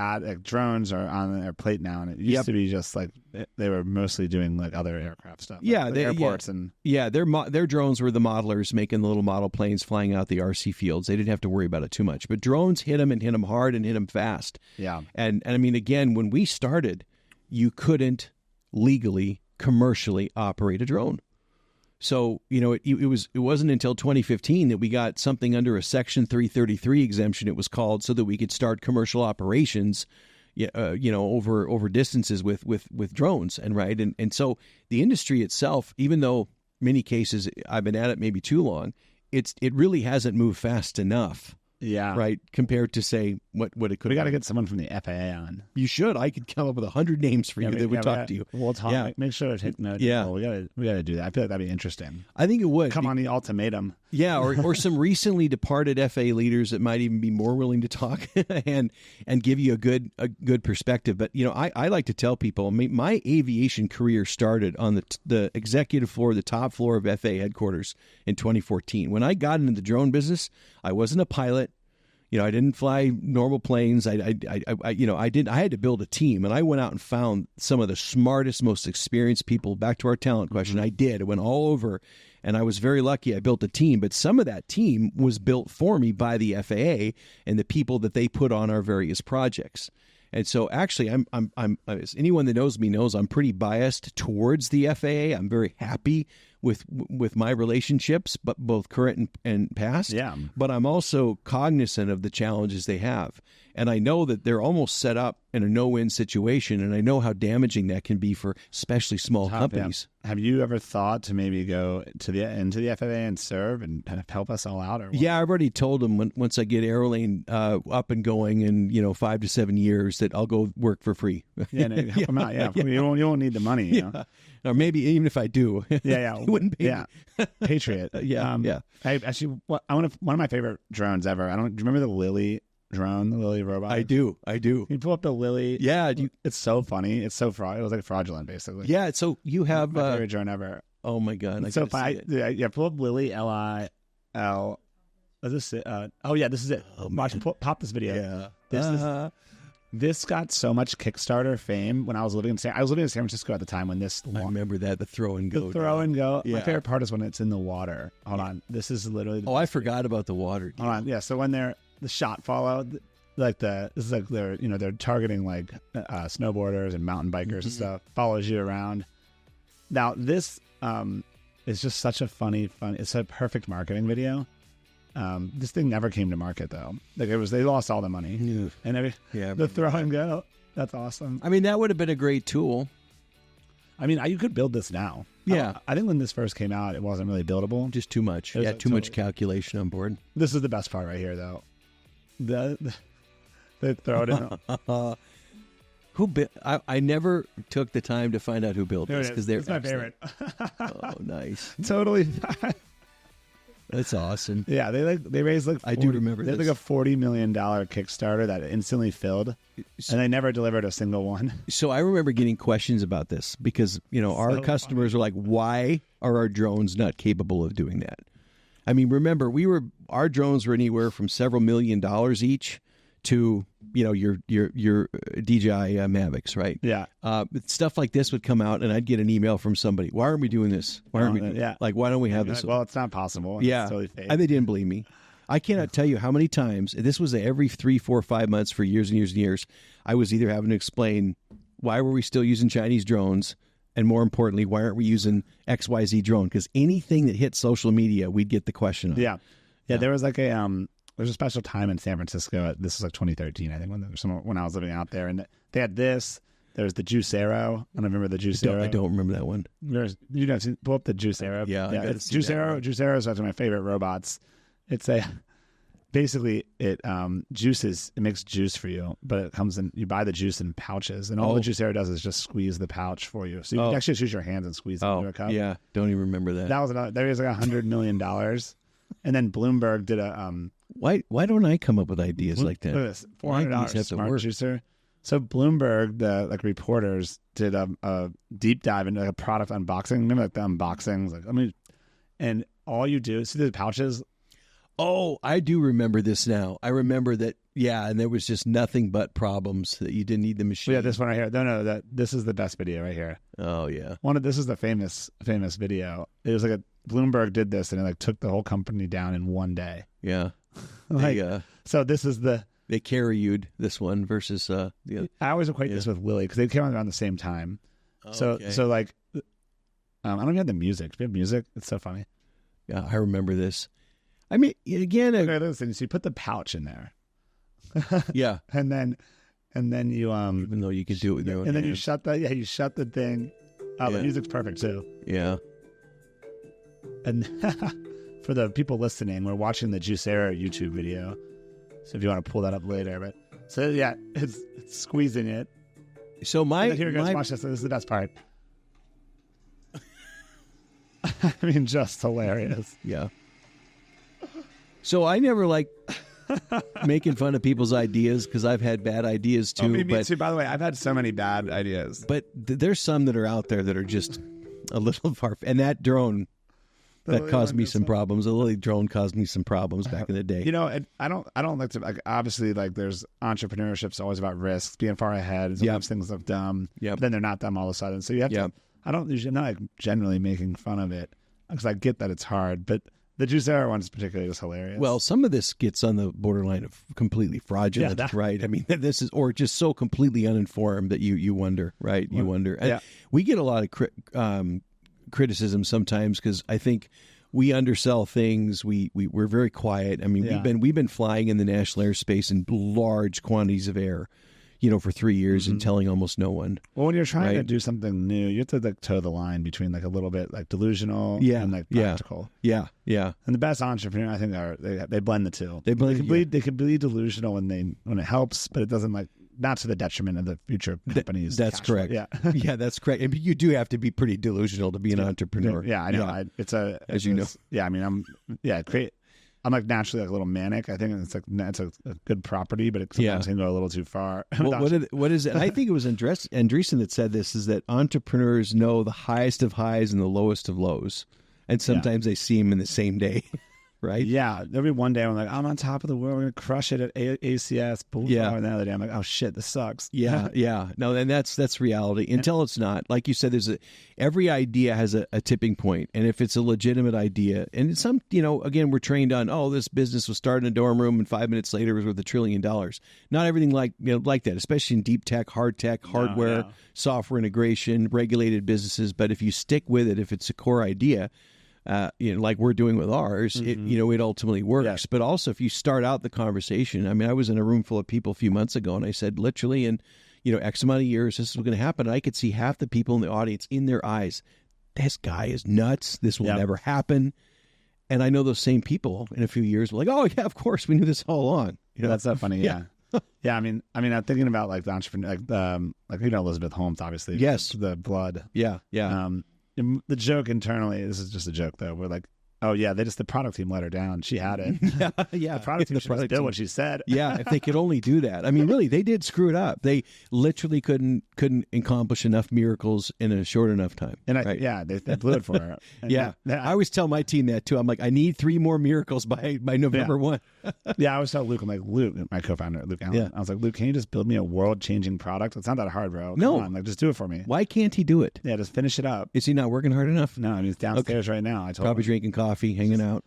drones are on their plate now, and it used to be just like they were mostly doing like other aircraft stuff. Yeah, like airports and their drones were the modelers making the little model planes flying out the RC fields. They didn't have to worry about it too much. But drones hit them hard and hit them fast. Yeah, and I mean, again, when we started, you couldn't legally commercially operate a drone. So, it wasn't until 2015 that we got something under a Section 333 exemption, it was called, so that we could start commercial operations, over distances with drones. And so the industry itself, even though many cases I've been at it maybe too long, it really hasn't moved fast enough. Yeah. Right. Compared to, say, what it could. We got to get someone from the FAA on. You should. I could come up with 100 names for you that would talk to you. We'll talk. Yeah. Make sure to take note. Yeah. We got to do that. I feel like that'd be interesting. I think it would. Come on the ultimatum. Yeah. Or some recently departed FAA leaders that might even be more willing to talk and give you a good perspective. But, I like to tell people, my aviation career started on the executive floor, the top floor of FAA headquarters in 2014. When I got into the drone business, I wasn't a pilot. I didn't fly normal planes. I had to build a team, and I went out and found some of the smartest, most experienced people. Back to our talent question, I did. I went all over, and I was very lucky. I built a team, but some of that team was built for me by the FAA and the people that they put on our various projects. And so, actually, I'm as anyone that knows me knows, I'm pretty biased towards the FAA. I'm very happy with my relationships, but both current and past. Yeah. But I'm also cognizant of the challenges they have. And I know that they're almost set up in a no-win situation, and I know how damaging that can be for especially small companies. Yeah. Have you ever thought to maybe go into the FAA and serve and help us all out? Or what? Yeah, I've already told them once I get Aerolane up and going in 5 to 7 years that I'll go work for free. Yeah, no, help them out. Yeah, you won't need the money. You know? Or maybe even if I do, it wouldn't pay me. Patriot. I actually, one of my favorite drones ever. Do you remember the Lily drone, the Lily robot? I do. You pull up the Lily. Yeah, it's so funny. It's so it was like fraudulent, basically. Yeah. So you have my favorite drone ever. Oh my god! It's so funny. Yeah, pull up Lily LIL. Is this it? This is it. Watch, pop this video. Yeah. This got so much Kickstarter fame when I was living in San Francisco at the time when this. I remember that, the throw and go. The throw and go. Yeah. My favorite part is when it's in the water. Hold on. This is literally. I forgot about the water. Hold on. Yeah. So when the shot follow, they're targeting like snowboarders and mountain bikers and stuff. Follows you around. Now this is just such a funny. It's a perfect marketing video. This thing never came to market though. They lost all the money. And the throw and go. That's awesome. I mean, that would have been a great tool. I mean, you could build this now. Yeah. I think when this first came out, it wasn't really buildable. Just too much. Too much calculation on board. This is the best part right here though. They throw it in. Who built? I never took the time to find out who built this because they're my favorite. Oh, nice. Totally. That's awesome. Yeah, they raised like 40, I do remember they had this. like a $40 million Kickstarter that instantly filled, and they never delivered a single one. So I remember getting questions about this because, our customers are like, why are our drones not capable of doing that? I mean, remember, our drones were anywhere from several $1 million each to, your DJI Mavics, right? Yeah. Stuff like this would come out, and I'd get an email from somebody. Why aren't we doing this? Why aren't we doing why don't we have this? Like, well, it's not possible. Yeah. It's totally fake. And they didn't believe me. I cannot tell you how many times, this was every 3, 4, 5 months for years and years and years, I was either having to explain why were we still using Chinese drones, and more importantly, why aren't we using XYZ drone? Because anything that hit social media, we'd get the question on. Yeah. There was like there's a special time in San Francisco. This was like 2013, I think, when I was living out there, and they had this. There's the Juicero. I don't remember the Juicero. I don't remember that one. Pull up the Juicero. Yeah, it's Juicero. Juicero is actually my favorite robots. It's basically it juices. It makes juice for you, but it comes in. You buy the juice in pouches, and all the Juicero does is just squeeze the pouch for you. So you can actually just use your hands and squeeze it into a cup. Yeah, don't even remember that. That was another. There was like $100 million, and then Bloomberg did a Why don't I come up with ideas like that? Look at this, $400 smart juicer. So Bloomberg, the reporters did a deep dive into a product unboxing. Remember like the unboxings? And all you do, see the pouches? Oh, I do remember this now. I remember that, and there was just nothing but problems that you didn't need the machine. Yeah, this one right here. No, this is the best video right here. Oh, yeah. This is the famous video. It was like Bloomberg did this, and it like took the whole company down in one day. Yeah. So this is they carried this one versus the other. I always equate this with Willie because they came out around the same time. So like, I don't even have the music. Do you have music? It's so funny. Yeah, I remember this. I mean, again, okay, listen. So you put the pouch in there. Yeah, and then you even though you can do it with your own and then hands. you shut the thing. Oh, the music's perfect too. Yeah. And for the people listening, we're watching the Juicero YouTube video. So if you want to pull that up later, but so yeah, it's squeezing it. So here guys, watch this. This is the best part. I mean, just hilarious. Yeah. So I never like making fun of people's ideas because I've had bad ideas too. Me too. By the way, I've had so many bad ideas. But there's some that are out there that are just a little far. And that drone that caused me some problems. The Lily drone caused me some problems back in the day. I don't like to obviously there's entrepreneurship's always about risks, being far ahead. Sometimes things look dumb. Yeah. But then they're not dumb all of a sudden. So you have to. I'm not generally making fun of it because I get that it's hard, but. The Juicero one is particularly just hilarious. Well, some of this gets on the borderline of completely fraudulent, right? I mean, this is, or just so completely uninformed that you wonder, right? You wonder. Yeah. We get a lot of criticism sometimes because I think we undersell things. We're very quiet. I mean, we've been flying in the national airspace in large quantities of air, for 3 years and telling almost no one. Well, when you're trying to do something new, you have to toe the line between a little bit delusional and practical. Yeah. And the best entrepreneur, I think, they blend the two. They can be delusional when it helps, but it doesn't not to the detriment of the future companies. That's correct. Yeah, yeah, that's correct. And you do have to be pretty delusional to be an entrepreneur. Yeah, I know. Yeah. Yeah, I mean, I'm naturally a little manic. I think it's a good property, but it sometimes can go a little too far. Well, what is it? I think it was Andreessen that said this, is that entrepreneurs know the highest of highs and the lowest of lows. And sometimes they see them in the same day. Right? Yeah. There'll be one day I'm like, I'm on top of the world. We're going to crush it at ACS. Boom. Yeah. And the other day I'm like, oh shit, this sucks. Yeah. Yeah. No, and that's reality until it's not. Like you said, every idea has a tipping point. And if it's a legitimate idea, and some, again, we're trained on, this business was started in a dorm room and 5 minutes later it was worth $1 trillion. Not everything like that, especially in deep tech, hardware, software integration, regulated businesses. But if you stick with it, if it's a core idea, like we're doing with ours, it ultimately works. Yes. But also, if you start out the conversation, I mean, I was in a room full of people a few months ago, and I said, literally, in X amount of years, this is going to happen. And I could see half the people in the audience in their eyes, this guy is nuts. This will never happen. And I know those same people in a few years were like, oh yeah, of course, we knew this all along. That's so funny. Yeah. Yeah, I mean, I'm thinking about the entrepreneur, Elizabeth Holmes, obviously. Yes, the blood. Yeah. The joke internally, this is just a joke though, we're Oh yeah, the product team let her down. She had it. Yeah. The product team should did what she said. Yeah, if they could only do that. I mean, really, they did screw it up. They literally couldn't accomplish enough miracles in a short enough time. And they blew it for her. And I always tell my team that too. I'm like, I need 3 more miracles by November 1. I always tell Luke, I'm like, Luke, my co-founder, Luke Allen. I was like, Luke, can you just build me a world-changing product? It's not that hard, bro. Come on, like, just do it for me. Why can't he do it? Yeah, just finish it up. Is he not working hard enough? No, he's downstairs right now. I told Probably him. Drinking coffee, hanging out.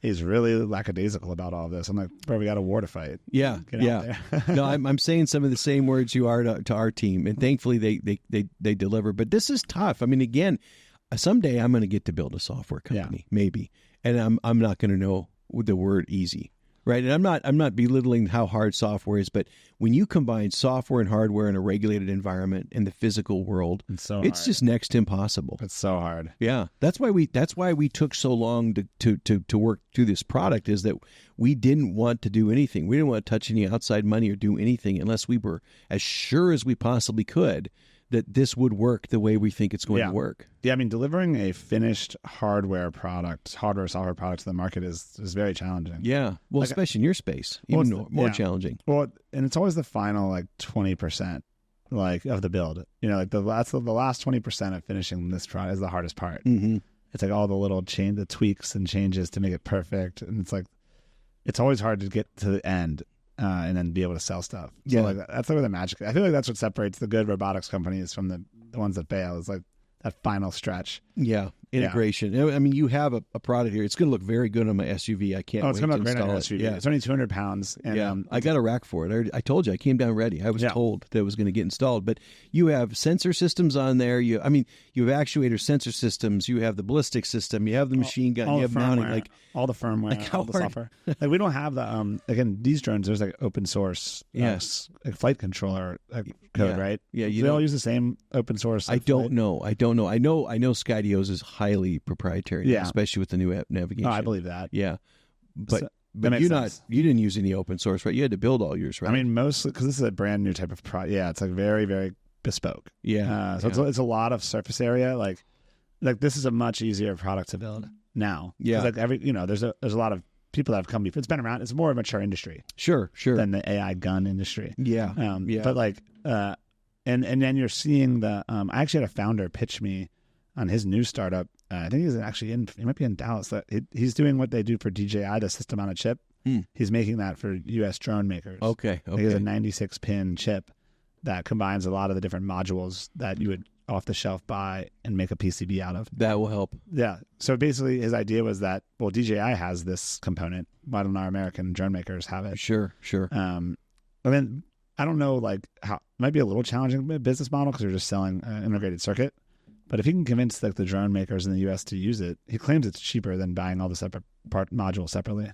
He's really lackadaisical about all of this. I'm like, bro, we got a war to fight. Yeah, Get out there. No, I'm saying some of the same words you are to our team, and thankfully they deliver. But this is tough. I mean, again, someday I'm going to get to build a software company, maybe, and I'm not going to know the word easy, right? And I'm not belittling how hard software is, but when you combine software and hardware in a regulated environment in the physical world, it's just next to impossible. It's so hard. Yeah, that's why we took so long to work through this product, is that we didn't want to do anything. We didn't want to touch any outside money or do anything unless we were as sure as we possibly could that this would work the way we think it's going to work. Yeah, I mean, delivering a finished software product to the market is very challenging. Yeah, well, like, especially in your space, even more challenging. Well, and it's always the final 20% of the build. You know, like the last 20% of finishing this product is the hardest part. Mm-hmm. It's like all the little the tweaks and changes to make it perfect, and it's like it's always hard to get to the end. And then be able to sell stuff. So that's where the magic. I feel like that's what separates the good robotics companies from the ones that fail. Is like that final stretch. Yeah, integration. Yeah. I mean, you have a product here. It's going to look very good on my SUV. I can't. It's going to look great on your SUV. Yeah. It's only 200 pounds. And, I got a rack for it. I told you I came down ready. I was told that it was going to get installed. But you have sensor systems on there. You have actuator sensor systems. You have the ballistic system. You have the machine gun. You have mounting. All the firmware, all the software. Like we don't have the again, these drones. There's like open source, flight controller code, right? Yeah, they all use the same open source. I don't know. I know Skydio's is highly proprietary, now, especially with the new navigation. Oh, I believe that. Yeah, but you didn't use any open source, right? You had to build all yours, right? I mean, mostly because this is a brand new type of product. Yeah, it's like very, very bespoke. Yeah, it's a lot of surface area. Like this is a much easier product to build now. Yeah, like there's a lot of people that have come before. It's been around. It's more of a mature industry. Sure. Than the AI gun industry. Yeah. But and then you're seeing I actually had a founder pitch me on his new startup. I think he might be in Dallas. He's doing what they do for DJI, the system on a chip. He's making that for U.S. drone makers. Okay. He has a 96-pin chip that combines a lot of the different modules that you would off the shelf buy and make a PCB out of. That will help. Yeah. So basically his idea was that, well, DJI has this component. Why don't our American drone makers have it? Sure. I mean, I don't know how it might be a little challenging business model because you're just selling an integrated circuit. But if he can convince the drone makers in the U.S. to use it, he claims it's cheaper than buying all the separate modules separately.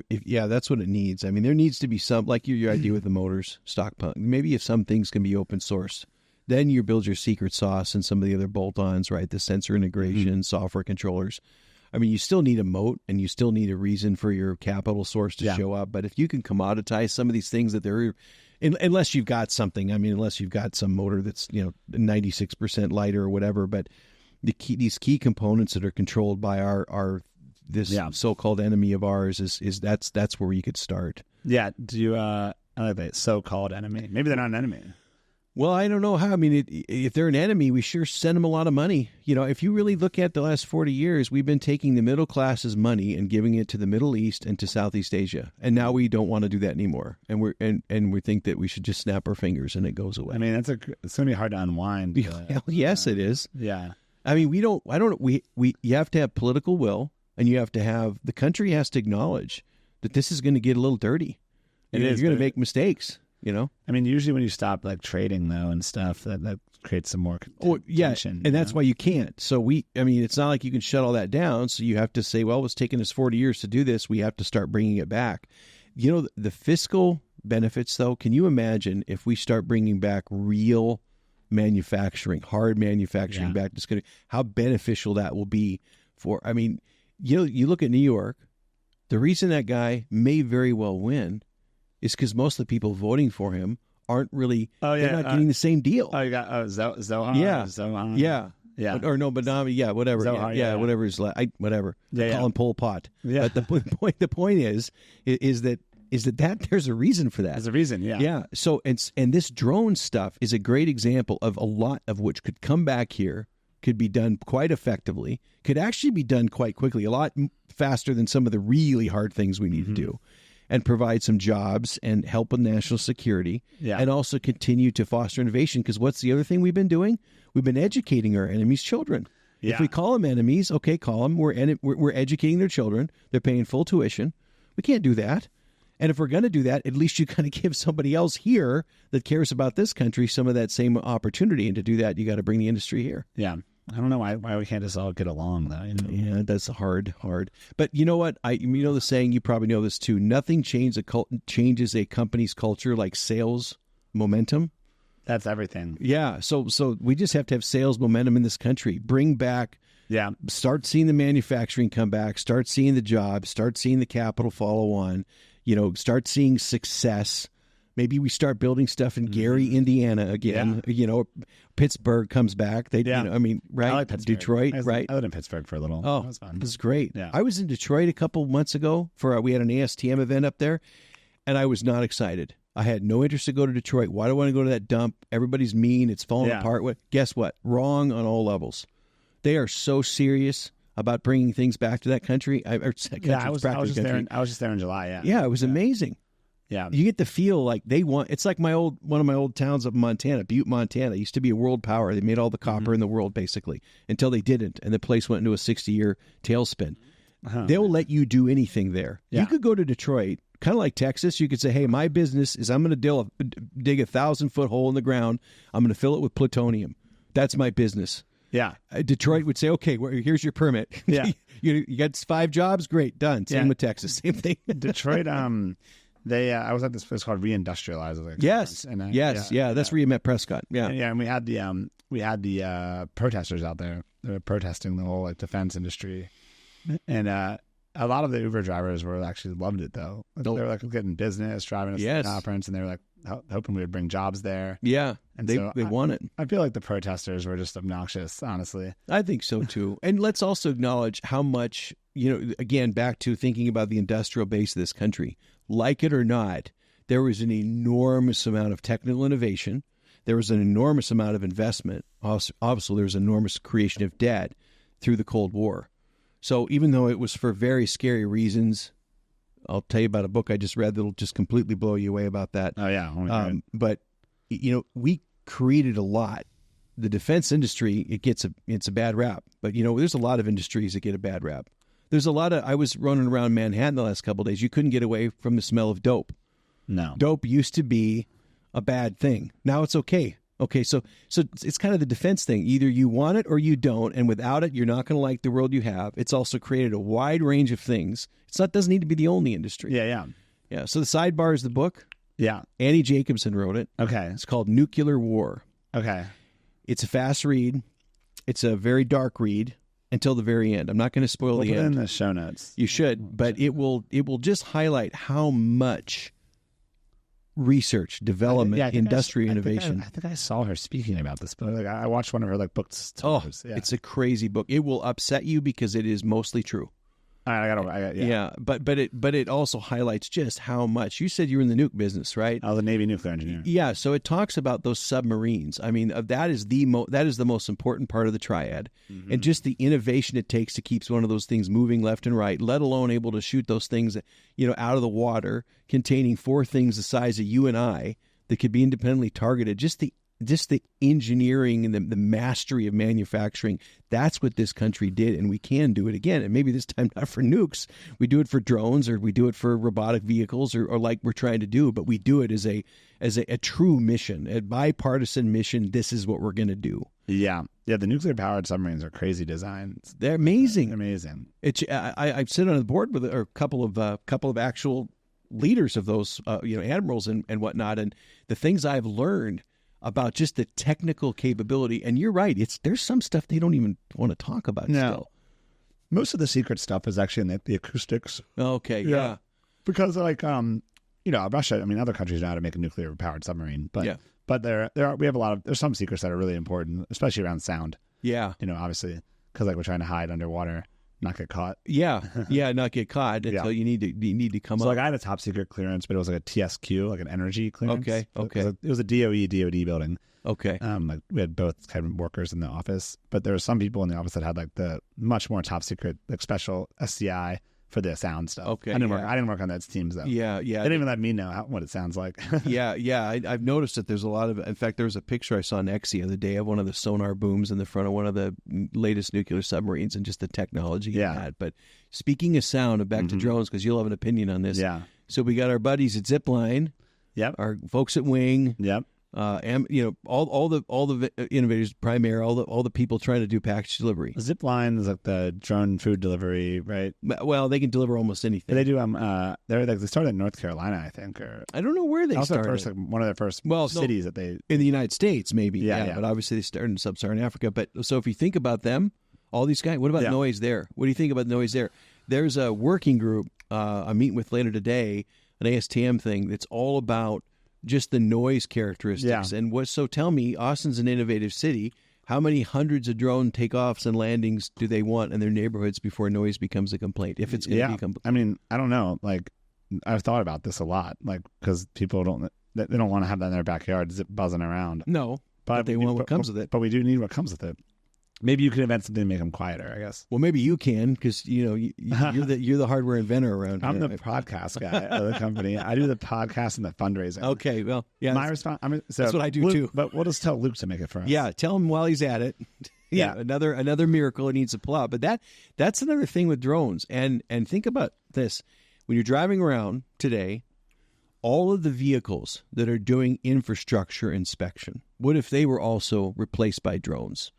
Yeah, that's what it needs. I mean, there needs to be some, like your idea with the motors, stockpile. Maybe if some things can be open sourced, then you build your secret sauce and some of the other bolt-ons, right? The sensor integration, software controllers. I mean, you still need a moat and you still need a reason for your capital source to show up. But if you can commoditize some of these things that they're, unless you've got something, unless you've got some motor that's 96% lighter or whatever, but these key components that are controlled by this so-called enemy of ours is that's where you could start. Yeah. Do you I like that so-called enemy? Maybe they're not an enemy. Well, I don't know how. I mean, if they're an enemy, we sure send them a lot of money. If you really look at the last 40 years, we've been taking the middle class's money and giving it to the Middle East and to Southeast Asia, and now we don't want to do that anymore. And we think that we should just snap our fingers and it goes away. I mean, it's going to be hard to unwind. Hell, yes, it is. Yeah. I mean, you have to have political will, and you have to have the country has to acknowledge that this is going to get a little dirty. And you're going to make mistakes. I mean, usually when you stop trading though and stuff, that creates some more tension. And that's why you can't. So it's not like you can shut all that down. So you have to say, well, it's taken us 40 years to do this. We have to start bringing it back. The fiscal benefits though, can you imagine if we start bringing back real manufacturing, hard manufacturing back to this, how beneficial that will be for, you look at New York, the reason that guy may very well win is because most of the people voting for him aren't really, they're not getting the same deal. Oh, you got Zohan? Yeah. Zohan. Yeah. Yeah. Or no, Badami, yeah, whatever. Zohar, Whatever is whatever. Yeah, Call him Pol Pot. Yeah. But the point is that there's a reason for that. There's a reason, yeah. Yeah. So and this drone stuff is a great example of a lot of which could come back here, could be done quite effectively, could actually be done quite quickly, a lot faster than some of the really hard things we need to do, and provide some jobs and help with national security, and also continue to foster innovation. Because what's the other thing we've been doing? We've been educating our enemies' children. Yeah. If we call them enemies, okay, call them. We're educating their children. They're paying full tuition. We can't do that. And if we're going to do that, at least you kind of give somebody else here that cares about this country some of that same opportunity. And to do that, you got to bring the industry here. Yeah. I don't know why we can't just all get along, though. You know? Yeah, that's hard. But you know what? You know the saying, you probably know this too. Nothing changes a company's culture like sales momentum. That's everything. Yeah. So we just have to have sales momentum in this country. Bring back. Yeah. Start seeing the manufacturing come back. Start seeing the jobs. Start seeing the capital follow on. Start seeing success. Maybe we start building stuff in Gary, Indiana again. Yeah. Pittsburgh comes back. Right? I like Pittsburgh. Detroit, right? I lived in Pittsburgh for a little. Oh, that was fun. This is great. Yeah. I was in Detroit a couple months ago we had an ASTM event up there, and I was not excited. I had no interest to go to Detroit. Why do I want to go to that dump? Everybody's mean. It's falling apart. Guess what? Wrong on all levels. They are so serious about bringing things back to that country. I was just there in July. Yeah. Yeah, it was amazing. Yeah. You get the feel like it's like one of my old towns up in Montana, Butte, Montana. It used to be a world power. They made all the copper in the world, basically, until they didn't. And the place went into a 60-year tailspin. They'll let you do anything there. Yeah. You could go to Detroit, kind of like Texas. You could say, hey, my business is I'm going to dig a 1,000-foot hole in the ground. I'm going to fill it with plutonium. That's my business. Yeah. Detroit would say, okay, here's your permit. Yeah. you got 5 jobs? Great. Done. Same with Texas. Same thing. Detroit, I was at this place called Reindustrialization. Yes. That's where you met Prescott. Yeah. And we had the protesters out there. They were protesting the whole defense industry. And a lot of the Uber drivers actually loved it, though. They were getting business, driving us to the conference, and they were hoping we would bring jobs there. Yeah, and they want it. I feel like the protesters were just obnoxious, honestly. I think so too. And let's also acknowledge how much, again, back to thinking about the industrial base of this country. Like it or not, there was an enormous amount of technical innovation. There was an enormous amount of investment. Obviously, there was an enormous creation of debt through the Cold War. So even though it was for very scary reasons, I'll tell you about a book I just read that'll just completely blow you away about that. Oh, yeah. But, we created a lot. The defense industry, it's a bad rap. But, there's a lot of industries that get a bad rap. There's a lot of, I was running around Manhattan the last couple of days. You couldn't get away from the smell of dope. No. Dope used to be a bad thing. Now it's okay. Okay, so it's kind of the defense thing. Either you want it or you don't, and without it, you're not going to like the world you have. It's also created a wide range of things. Doesn't need to be the only industry. Yeah. So the sidebar is the book. Yeah. Annie Jacobson wrote it. Okay. It's called Nuclear War. Okay. It's a fast read. It's a very dark read until the very end. I'm not going to spoil the end. Put it in the show notes. You should, but it will just highlight how much research, development, industrial innovation. I think I saw her speaking about this, but I watched one of her book tours. It's a crazy book. It will upset you because it is mostly true. But it also highlights just how much. You said you were in the nuke business, right? I was a Navy nuclear engineer. Yeah, so it talks about those submarines. I mean, that is the most important part of the triad, and just the innovation it takes to keep one of those things moving left and right. Let alone able to shoot those things, out of the water, containing 4 things the size of you and I that could be independently targeted. Just the engineering and the mastery of manufacturing, that's what this country did, and we can do it again. And maybe this time not for nukes. We do it for drones, or we do it for robotic vehicles, or like we're trying to do, but we do it as a true mission, a bipartisan mission. This is what we're going to do. Yeah. The nuclear-powered submarines are crazy designs. They're amazing. Amazing. I sit on the board with a couple of actual leaders of those, admirals and whatnot, and the things I've learned about just the technical capability. And you're right. There's some stuff they don't even want to talk about still. Most of the secret stuff is actually in the acoustics. Okay. Yeah. Because Russia, other countries know how to make a nuclear powered submarine, but we have there's some secrets that are really important, especially around sound. Yeah. Obviously, because like we're trying to hide underwater, not get caught. Yeah. Not get caught until you need to come up. So like I had a top secret clearance, but it was like a TSQ, like an energy clearance. Okay. It was a DOD building. Okay. Like we had both kind of workers in the office, but there were some people in the office that had like the much more top secret, like special SCI for the sound stuff. Okay. I didn't work on those teams though. Yeah. They didn't even let me know what it sounds like. Yeah. I've noticed that there's a lot of. In fact, there was a picture I saw on X the other day of one of the sonar booms in the front of one of the latest nuclear submarines, and just the technology in that. But speaking of sound, back to drones, because you'll have an opinion on this. Yeah. So we got our buddies at Zipline. Yep. Our folks at Wing. Yep. All the innovators, Primaire, all the people trying to do package delivery. Zipline is like the drone food delivery, right? Well, they can deliver almost anything. They do. They started in North Carolina, I think, or I don't know where they started. First, like, one of their first cities that they in the United States, maybe. Yeah. But obviously they started in sub-Saharan Africa. But so if you think about them, all these guys. What about noise there? What do you think about noise there? There's a working group I'm meeting with later today, an ASTM thing that's all about just the noise characteristics. And tell me, Austin's an innovative city. How many hundreds of drone takeoffs and landings do they want in their neighborhoods before noise becomes a complaint? If it's going to be a complaint. I mean, I don't know. Like, I've thought about this a lot, like, because people don't want to have that in their backyard buzzing around. No, but they want what comes with it. But we do need what comes with it. Maybe you could invent something to make them quieter, I guess. Well, maybe you can, because you're the hardware inventor around here. I'm the podcast guy of the company. I do the podcast and the fundraising. Okay, well, yeah. My response. That's what I do too. But we'll just tell Luke to make it for us. Yeah, tell him while he's at it. Yeah, another miracle he needs to pull out. But that's another thing with drones. And think about this: when you're driving around today, all of the vehicles that are doing infrastructure inspection, what if they were also replaced by drones?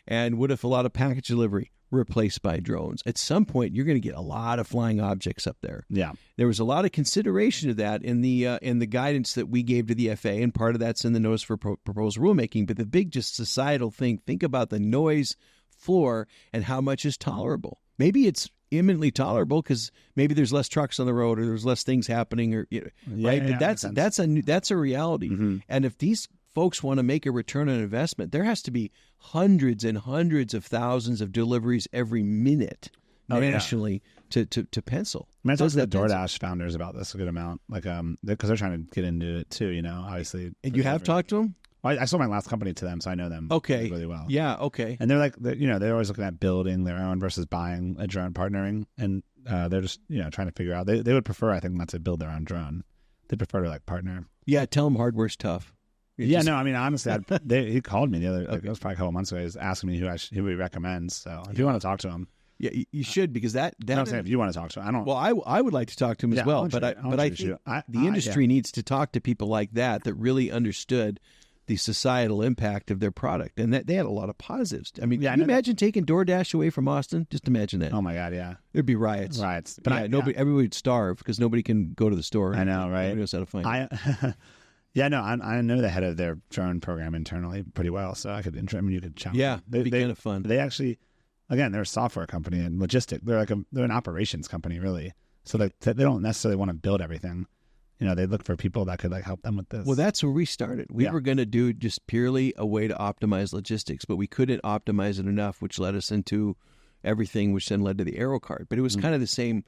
And what if a lot of package delivery replaced by drones? At some point, you're going to get a lot of flying objects up there. Yeah, there was a lot of consideration of that in the guidance that we gave to the FAA, and part of that's in the notice for proposed rulemaking. But the big just societal thing, think about the noise floor and how much is tolerable. Maybe it's imminently tolerable because maybe there's less trucks on the road or there's less things happening, or right. But that's a reality. Mm-hmm. And if these folks want to make a return on investment, there has to be hundreds and hundreds of thousands of deliveries every minute nationally to pencil. I mean, I talked to the DoorDash founders about this a good amount, like because they're trying to get into it too. Obviously. And you have talked to them? I sold my last company to them, so I know them really well. Yeah, okay. And they're like, they're always looking at building their own versus buying a drone, partnering, and they're just trying to figure out. They would prefer, I think, not to build their own drone. They prefer to like partner. Yeah, tell them hardware's tough. I mean, honestly, he called me the other, it was probably a couple months ago. He was asking me who he recommends. So if you want to talk to him, yeah, you should, because that. I'm saying if you want to talk to him, I don't. Well, I would like to talk to him as well, but I think the industry needs to talk to people like that really understood the societal impact of their product, and that they had a lot of positives. I mean, can you imagine taking DoorDash away from Austin? Just imagine that. Oh my God, yeah, there'd be riots. But everybody would starve because nobody can go to the store. I know, right? Nobody knows how to find. Yeah, no, I know the head of their drone program internally pretty well, so you could chat. Yeah, it'd be kind of fun. They actually, again, they're a software company and logistic. They're they're an operations company, really. So they don't necessarily want to build everything. They look for people that could help them with this. Well, that's where we started. We were going to do just purely a way to optimize logistics, but we couldn't optimize it enough, which led us into everything, which then led to the Aero card. But it was kind of the same.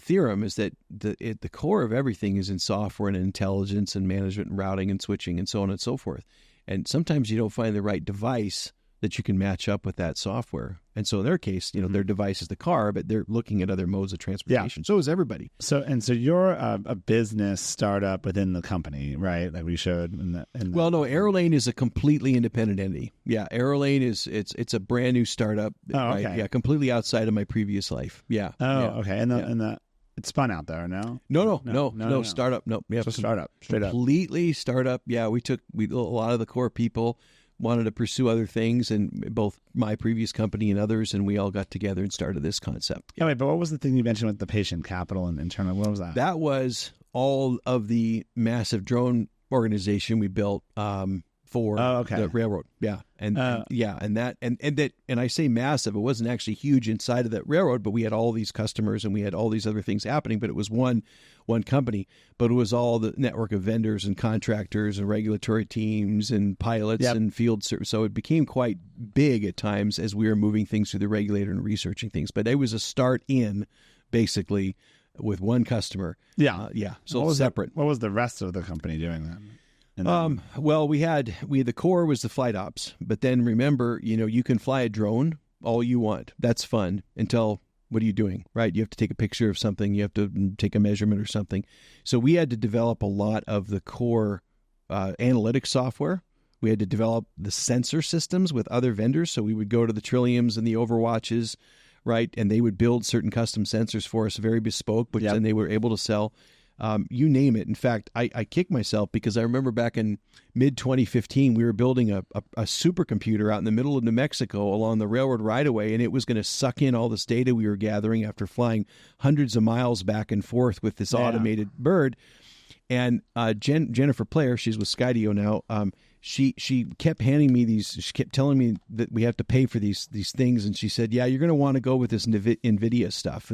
Theorem is that the core of everything is in software and intelligence and management and routing and switching and so on and so forth. And sometimes you don't find the right device that you can match up with that software. And so in their case, their device is the car, but they're looking at other modes of transportation. Yeah. So is everybody. So you're a business startup within the company, right? Like we showed in the Well, no, Aerolane is a completely independent entity. Yeah, Aerolane it's a brand new startup. Oh, okay. Yeah, completely outside of my previous life. Yeah. Oh, okay. And it's spun out there, no? No, startup. No. Yeah, so startup, straight up. Completely startup. Yeah, we a lot of the core people wanted to pursue other things, and both my previous company and others, and we all got together and started this concept. Yeah, wait, but what was the thing you mentioned with the patient capital and internal? What was that? That was all of the massive drone organization we built for the railroad. Yeah. And I say massive, it wasn't actually huge inside of that railroad, but we had all these customers and we had all these other things happening, but it was one company, but it was all the network of vendors and contractors and regulatory teams and pilots and field service. So it became quite big at times as we were moving things through the regulator and researching things, but it was a start in basically with one customer. Yeah. So separate. What was the rest of the company doing then? Well, we had the core was the flight ops, but then remember, you can fly a drone all you want. That's fun until what are you doing, right? You have to take a picture of something. You have to take a measurement or something. So we had to develop a lot of the core analytics software. We had to develop the sensor systems with other vendors. So we would go to the Trilliums and the Overwatches, right? And they would build certain custom sensors for us, very bespoke, which then they were able to sell. You name it. In fact, I kick myself because I remember back in mid-2015, we were building a supercomputer out in the middle of New Mexico along the railroad right-of-way, and it was going to suck in all this data we were gathering after flying hundreds of miles back and forth with this automated bird. And Jennifer Player, she's with Skydio now, she kept handing me these. She kept telling me that we have to pay for these things, and she said, "Yeah, you're going to want to go with this NVIDIA stuff.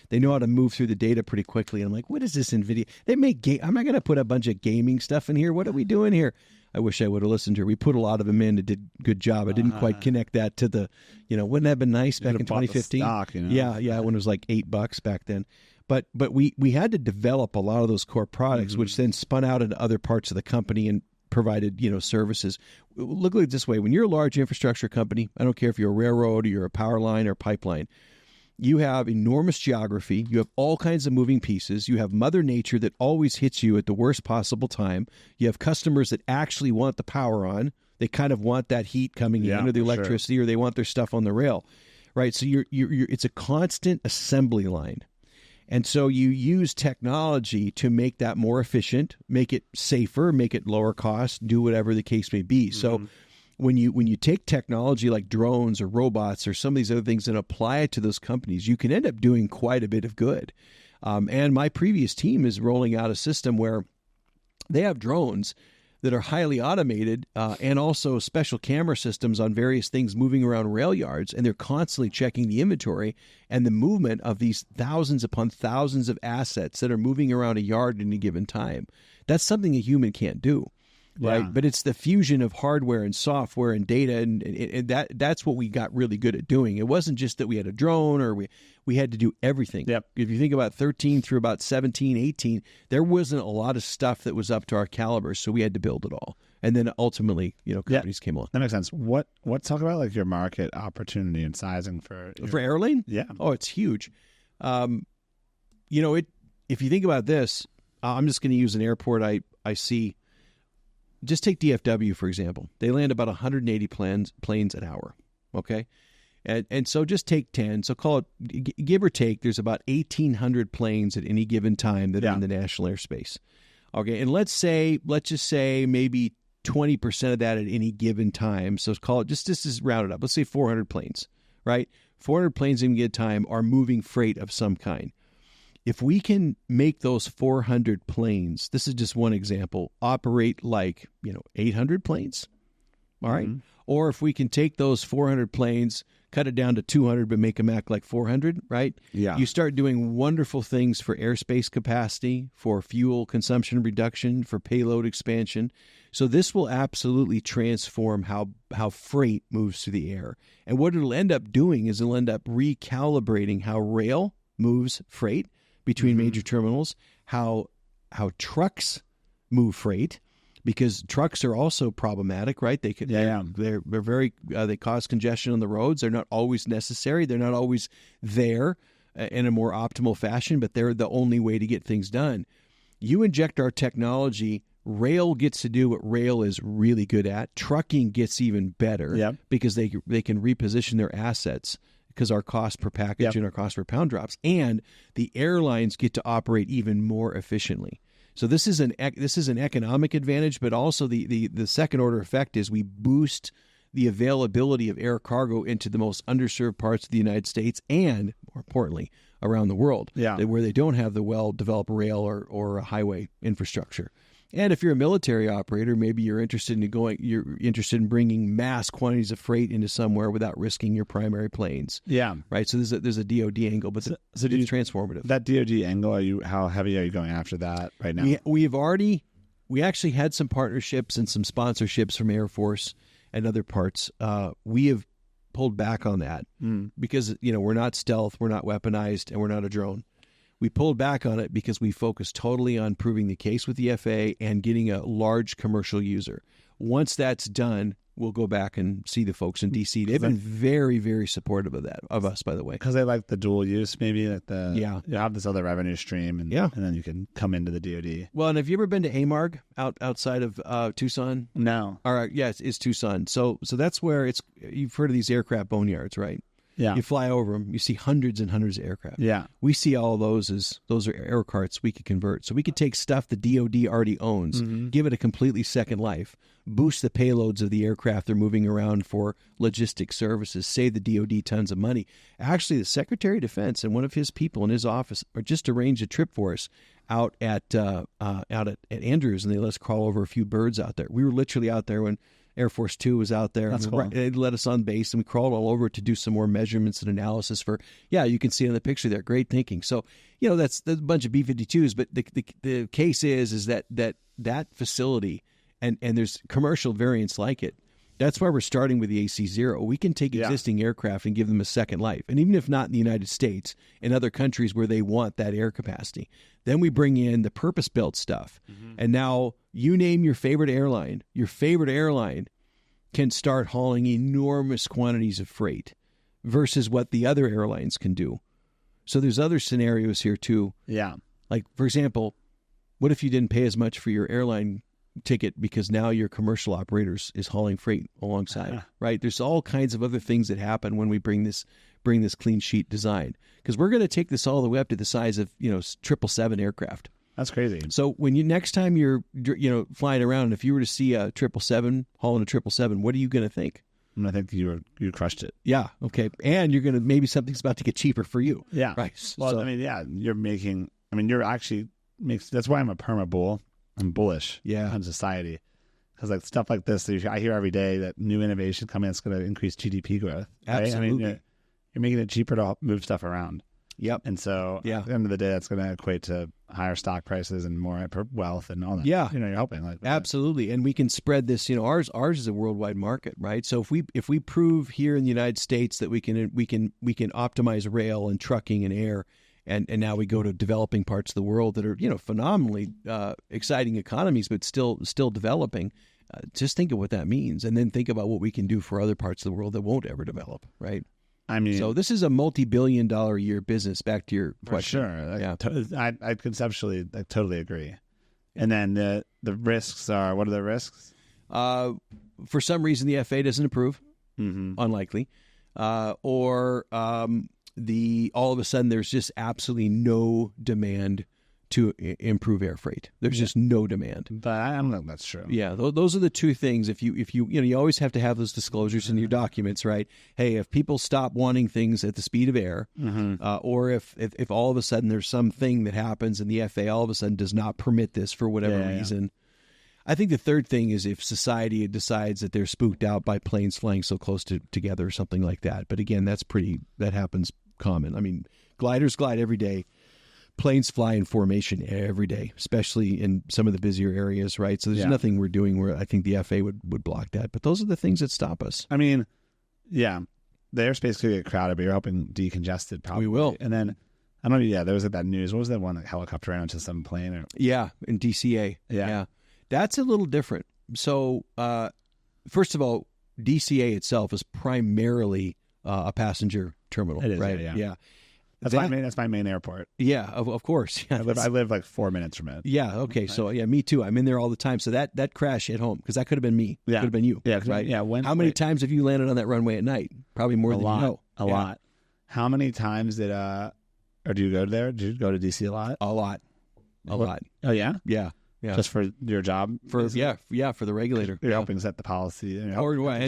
They know how to move through the data pretty quickly." And I'm like, "What is this NVIDIA? They make game. I'm not going to put a bunch of gaming stuff in here. What are we doing here?" I wish I would have listened to her. We put a lot of them in. It did a good job. I didn't quite connect that to the, wouldn't that have been nice back in 2015? Stock, Yeah, when it was like $8 back then. But we had to develop a lot of those core products, which then spun out into other parts of the company and provided, services. Look at it this way. When you're a large infrastructure company, I don't care if you're a railroad or you're a power line or pipeline, you have enormous geography. You have all kinds of moving pieces. You have Mother Nature that always hits you at the worst possible time. You have customers that actually want the power on. They kind of want that heat coming in or the electricity, or they want their stuff on the rail, right? So you're it's a constant assembly line. And so you use technology to make that more efficient, make it safer, make it lower cost, do whatever the case may be. So when you take technology like drones or robots or some of these other things and apply it to those companies, you can end up doing quite a bit of good. And my previous team is rolling out a system where they have drones that are highly automated and also special camera systems on various things moving around rail yards, and they're constantly checking the inventory and the movement of these thousands upon thousands of assets that are moving around a yard at any given time. That's something a human can't do, right? But it's the fusion of hardware and software and data, and that's what we got really good at doing. It wasn't just that we had a drone or we had to do everything. If you think about 13 through about 17, 18, there wasn't a lot of stuff that was up to our caliber, so we had to build it all. And then ultimately, companies came along. That makes sense. What talk about like your market opportunity and sizing for Aerolane? Yeah. Oh, it's huge. If you think about this, I'm just going to use an airport I see. Just take DFW, for example. They land about 180 planes an hour, okay? And so just take 10. So call it, give or take, there's about 1,800 planes at any given time that are in the national airspace. Okay, and let's just say maybe 20% of that at any given time. So call it, just round it up. Let's say 400 planes, right? 400 planes at any given time are moving freight of some kind. If we can make those 400 planes, this is just one example, operate like, 800 planes, all right? Or if we can take those 400 planes, cut it down to 200, but make them act like 400, right? Yeah. You start doing wonderful things for airspace capacity, for fuel consumption reduction, for payload expansion. So this will absolutely transform how freight moves through the air. And what it'll end up doing is it'll end up recalibrating how rail moves freight between major terminals, how trucks move freight, because trucks are also problematic, right? They could, they're very they cause congestion on the roads. They're not always necessary. They're not always there in a more optimal fashion, but they're the only way to get things done. You inject our technology, rail gets to do what rail is really good at. Trucking gets even better because they can reposition their assets, because our cost per package and our cost per pound drops, and the airlines get to operate even more efficiently. So this is an economic advantage, but also the second order effect is we boost the availability of air cargo into the most underserved parts of the United States and, more importantly, around the world, where they don't have the well-developed rail or a highway infrastructure. And if you're a military operator, maybe you're interested in bringing mass quantities of freight into somewhere without risking your primary planes. Yeah. Right. So there's a DoD angle, but it's transformative. That DoD angle, how heavy are you going after that right now? We actually had some partnerships and some sponsorships from Air Force and other parts. We have pulled back on that because, we're not stealth, we're not weaponized, and we're not a drone. We pulled back on it because we focused totally on proving the case with the FAA and getting a large commercial user. Once that's done, we'll go back and see the folks in DC. They've been very, very supportive of us, by the way. Because they like the dual use, maybe you have this other revenue stream, and then you can come into the DoD. Well, and have you ever been to AMARG outside of Tucson? No. All right, yes, it's Tucson. So that's where you've heard of these aircraft boneyards, right? Yeah. You fly over them, you see hundreds and hundreds of aircraft. Yeah. We see all of those as those are air carts we could convert. So we could take stuff the DoD already owns, give it a completely second life, boost the payloads of the aircraft they're moving around for logistic services, save the DoD tons of money. Actually, the Secretary of Defense and one of his people in his office are just arranged a trip for us out at Andrews, and they let us crawl over a few birds out there. We were literally out there when Air Force 2 was out there. That's cool. They let us on base, and we crawled all over to do some more measurements and analysis for, you can see on the picture there, great thinking. So, that's a bunch of B-52s, but the case is that facility, and there's commercial variants like it. That's why we're starting with the AC-0. We can take existing aircraft and give them a second life. And even if not in the United States, in other countries where they want that air capacity, then we bring in the purpose-built stuff. And now you name your favorite airline can start hauling enormous quantities of freight versus what the other airlines can do. So there's other scenarios here too. Yeah. Like, for example, what if you didn't pay as much for your airline ticket because now your commercial operators is hauling freight alongside, right? There's all kinds of other things that happen when we bring this clean sheet design, because we're going to take this all the way up to the size of 777 aircraft. That's crazy. So when next time you're flying around, and if you were to see a 777 hauling a 777, what are you going to think? I'm going to think you crushed it. Yeah. Okay. And you're going to, maybe something's about to get cheaper for you. Yeah. Right. Well, you're actually that's why I'm a perma bull. I'm bullish on society, because stuff like this, I hear every day that new innovation coming that's going to increase GDP growth. Right? Absolutely. You're making it cheaper to move stuff around. Yep. And so at the end of the day, that's going to equate to higher stock prices and more wealth and all that. Yeah. You're helping. Absolutely. And we can spread this, ours is a worldwide market, right? So if we prove here in the United States that we can optimize rail and trucking and air, and now we go to developing parts of the world that are, phenomenally exciting economies, but still developing. Just think of what that means, and then think about what we can do for other parts of the world that won't ever develop, right? So this is a multi-billion-dollar a year business. Back to your question. Sure. I conceptually totally agree. And then the risks are, what are the risks? For some reason, the FAA doesn't approve. Unlikely. Or all of a sudden there's just absolutely no demand to improve air freight. There's just no demand. But I don't know if that's true. Yeah, those are the two things. If you always have to have those disclosures in your documents, right? Hey, if people stop wanting things at the speed of air, or if all of a sudden there's something that happens and the FAA all of a sudden does not permit this for whatever reason. I think the third thing is if society decides that they're spooked out by planes flying so close together or something like that. But again, that happens common. Gliders glide every day. Planes fly in formation every day, especially in some of the busier areas, right? So there's nothing we're doing where I think the FAA would block that. But those are the things that stop us. The airspace could get crowded, but you're hoping decongested probably. We will. And then, I don't know, there was that news. What was that one, helicopter ran into some plane? In DCA. Yeah. That's a little different. So, first of all, DCA itself is primarily a passenger terminal. It is, right? Yeah. That's my main airport. Yeah, of course. Yeah, I live 4 minutes from it. Yeah. Okay. So me too. I'm in there all the time. So that crash hit home, because that could have been me. Yeah. Could have been you. Yeah. Right. Yeah. How many times have you landed on that runway at night? Probably more than you know. A lot. How many times do you go there? Did you go to DC a lot? A lot. Oh yeah. Yeah. Yeah. Just for your job? For the regulator. You're helping set the policy. Helping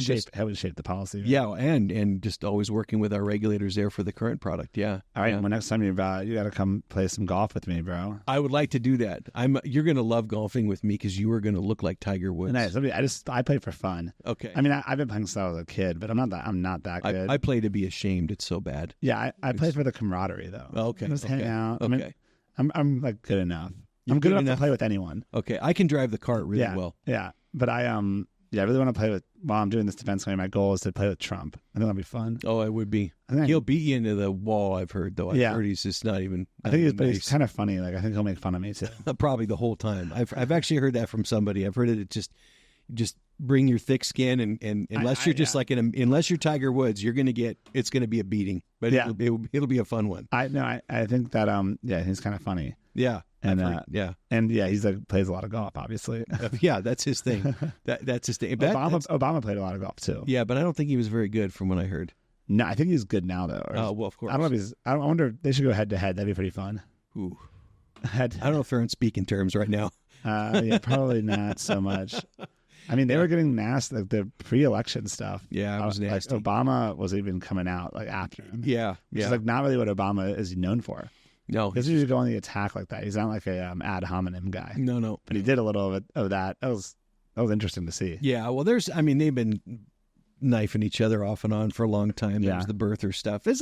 shape the policy. Right? Yeah, and just always working with our regulators there for the current product. Yeah. All right. Yeah. Well, next time you got to come play some golf with me, bro. I would like to do that. You're going to love golfing with me because you are going to look like Tiger Woods. Nice. I play for fun. Okay. I mean, I've been playing since I was a kid, but I'm not that good. I play to be ashamed. It's so bad. Yeah, I play for the camaraderie though. Okay. Just hang out. Okay. I mean, I'm like good enough. You're I'm good enough enough to play with anyone. Okay, I can drive the cart really well. Yeah, but I really want to play with. While I'm doing this defense game, my goal is to play with Trump. I think that'll be fun. Oh, it would be. He'll beat you into the wall. I've heard though. I've heard he's just not even. I think he's kind of funny. Like I think he'll make fun of me too. Probably the whole time. I've actually heard that from somebody. I've heard it just bring your thick skin and unless unless you're Tiger Woods, it's gonna be a beating. But it'll be a fun one. I think that he's kind of funny. Yeah. And he's like plays a lot of golf, obviously. Yeah, that's his thing. That's his thing. Obama played a lot of golf too. Yeah, but I don't think he was very good from what I heard. No, I think he's good now though. Oh well, of course. I don't know if he's. I wonder if they should go head to head. That'd be pretty fun. Ooh. I don't know if they're in speaking terms right now. Yeah, probably not so much. I mean, they were getting nasty, like the pre-election stuff. Yeah, it was nasty. Like Obama was even coming out like after him. Yeah, Which is like not really what Obama is known for. No, because he usually go on the attack like that. He's not like a ad hominem guy. No. But he did a little of that. That was interesting to see. Yeah, well, they've been knifing each other off and on for a long time. There's the birther stuff. It's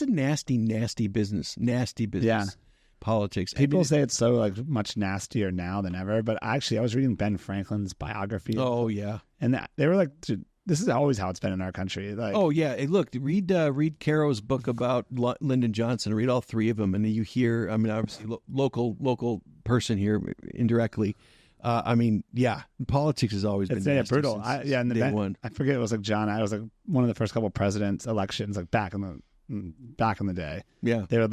a nasty, nasty business. Nasty business. Yeah. Politics. People say it's so like much nastier now than ever, but actually I was reading Ben Franklin's biography. Oh yeah. And they were like, dude, this is always how it's been in our country. Like, oh yeah. Hey, look, read Caro's book about Lyndon Johnson. Read all three of them, and then you hear. I mean, obviously, local person here indirectly. Politics has always been brutal. And day one. I forget. It was like John. I was like one of the first couple presidents elections, like back in the day. Yeah, they would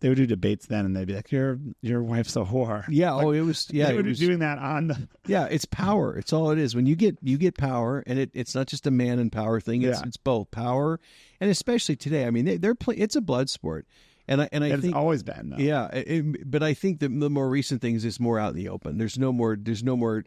do debates then, and they'd be like, "Your wife's a whore." Yeah. Like, it was. Yeah, they would be doing that on. Yeah, it's power. It's all it is. When you get power, and it's not just a man and power thing. It's both power, and especially today. I mean, it's a blood sport. And I think it's always been. Though. Yeah, but I think the more recent things is more out in the open. There's no more.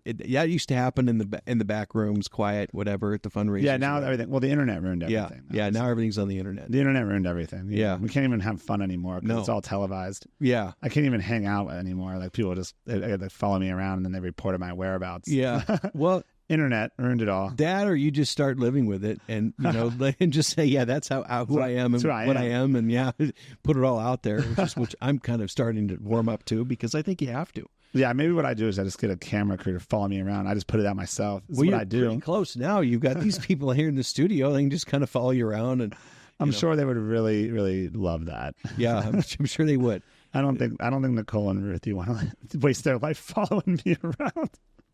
It used to happen in the back rooms, quiet, whatever, at the fundraisers. Yeah, now everything. Well, the internet ruined everything. Yeah. Now everything's on the internet. The internet ruined everything. Yeah, we can't even have fun anymore because it's all televised. Yeah, I can't even hang out anymore. Like people just they follow me around and then they reported my whereabouts. Yeah, well. Internet ruined it all. That, or you just start living with it, and and just say, yeah, that's who I am and what I am, and put it all out there, which I'm kind of starting to warm up to because I think you have to. Yeah, maybe what I do is I just get a camera crew to follow me around. I just put it out myself. That's what I do. Pretty close now. You've got these people here in the studio. They can just kind of follow you around, and I'm sure they would really, really love that. Yeah, I'm sure they would. I don't think Nicole and Ruthie want to waste their life following me around.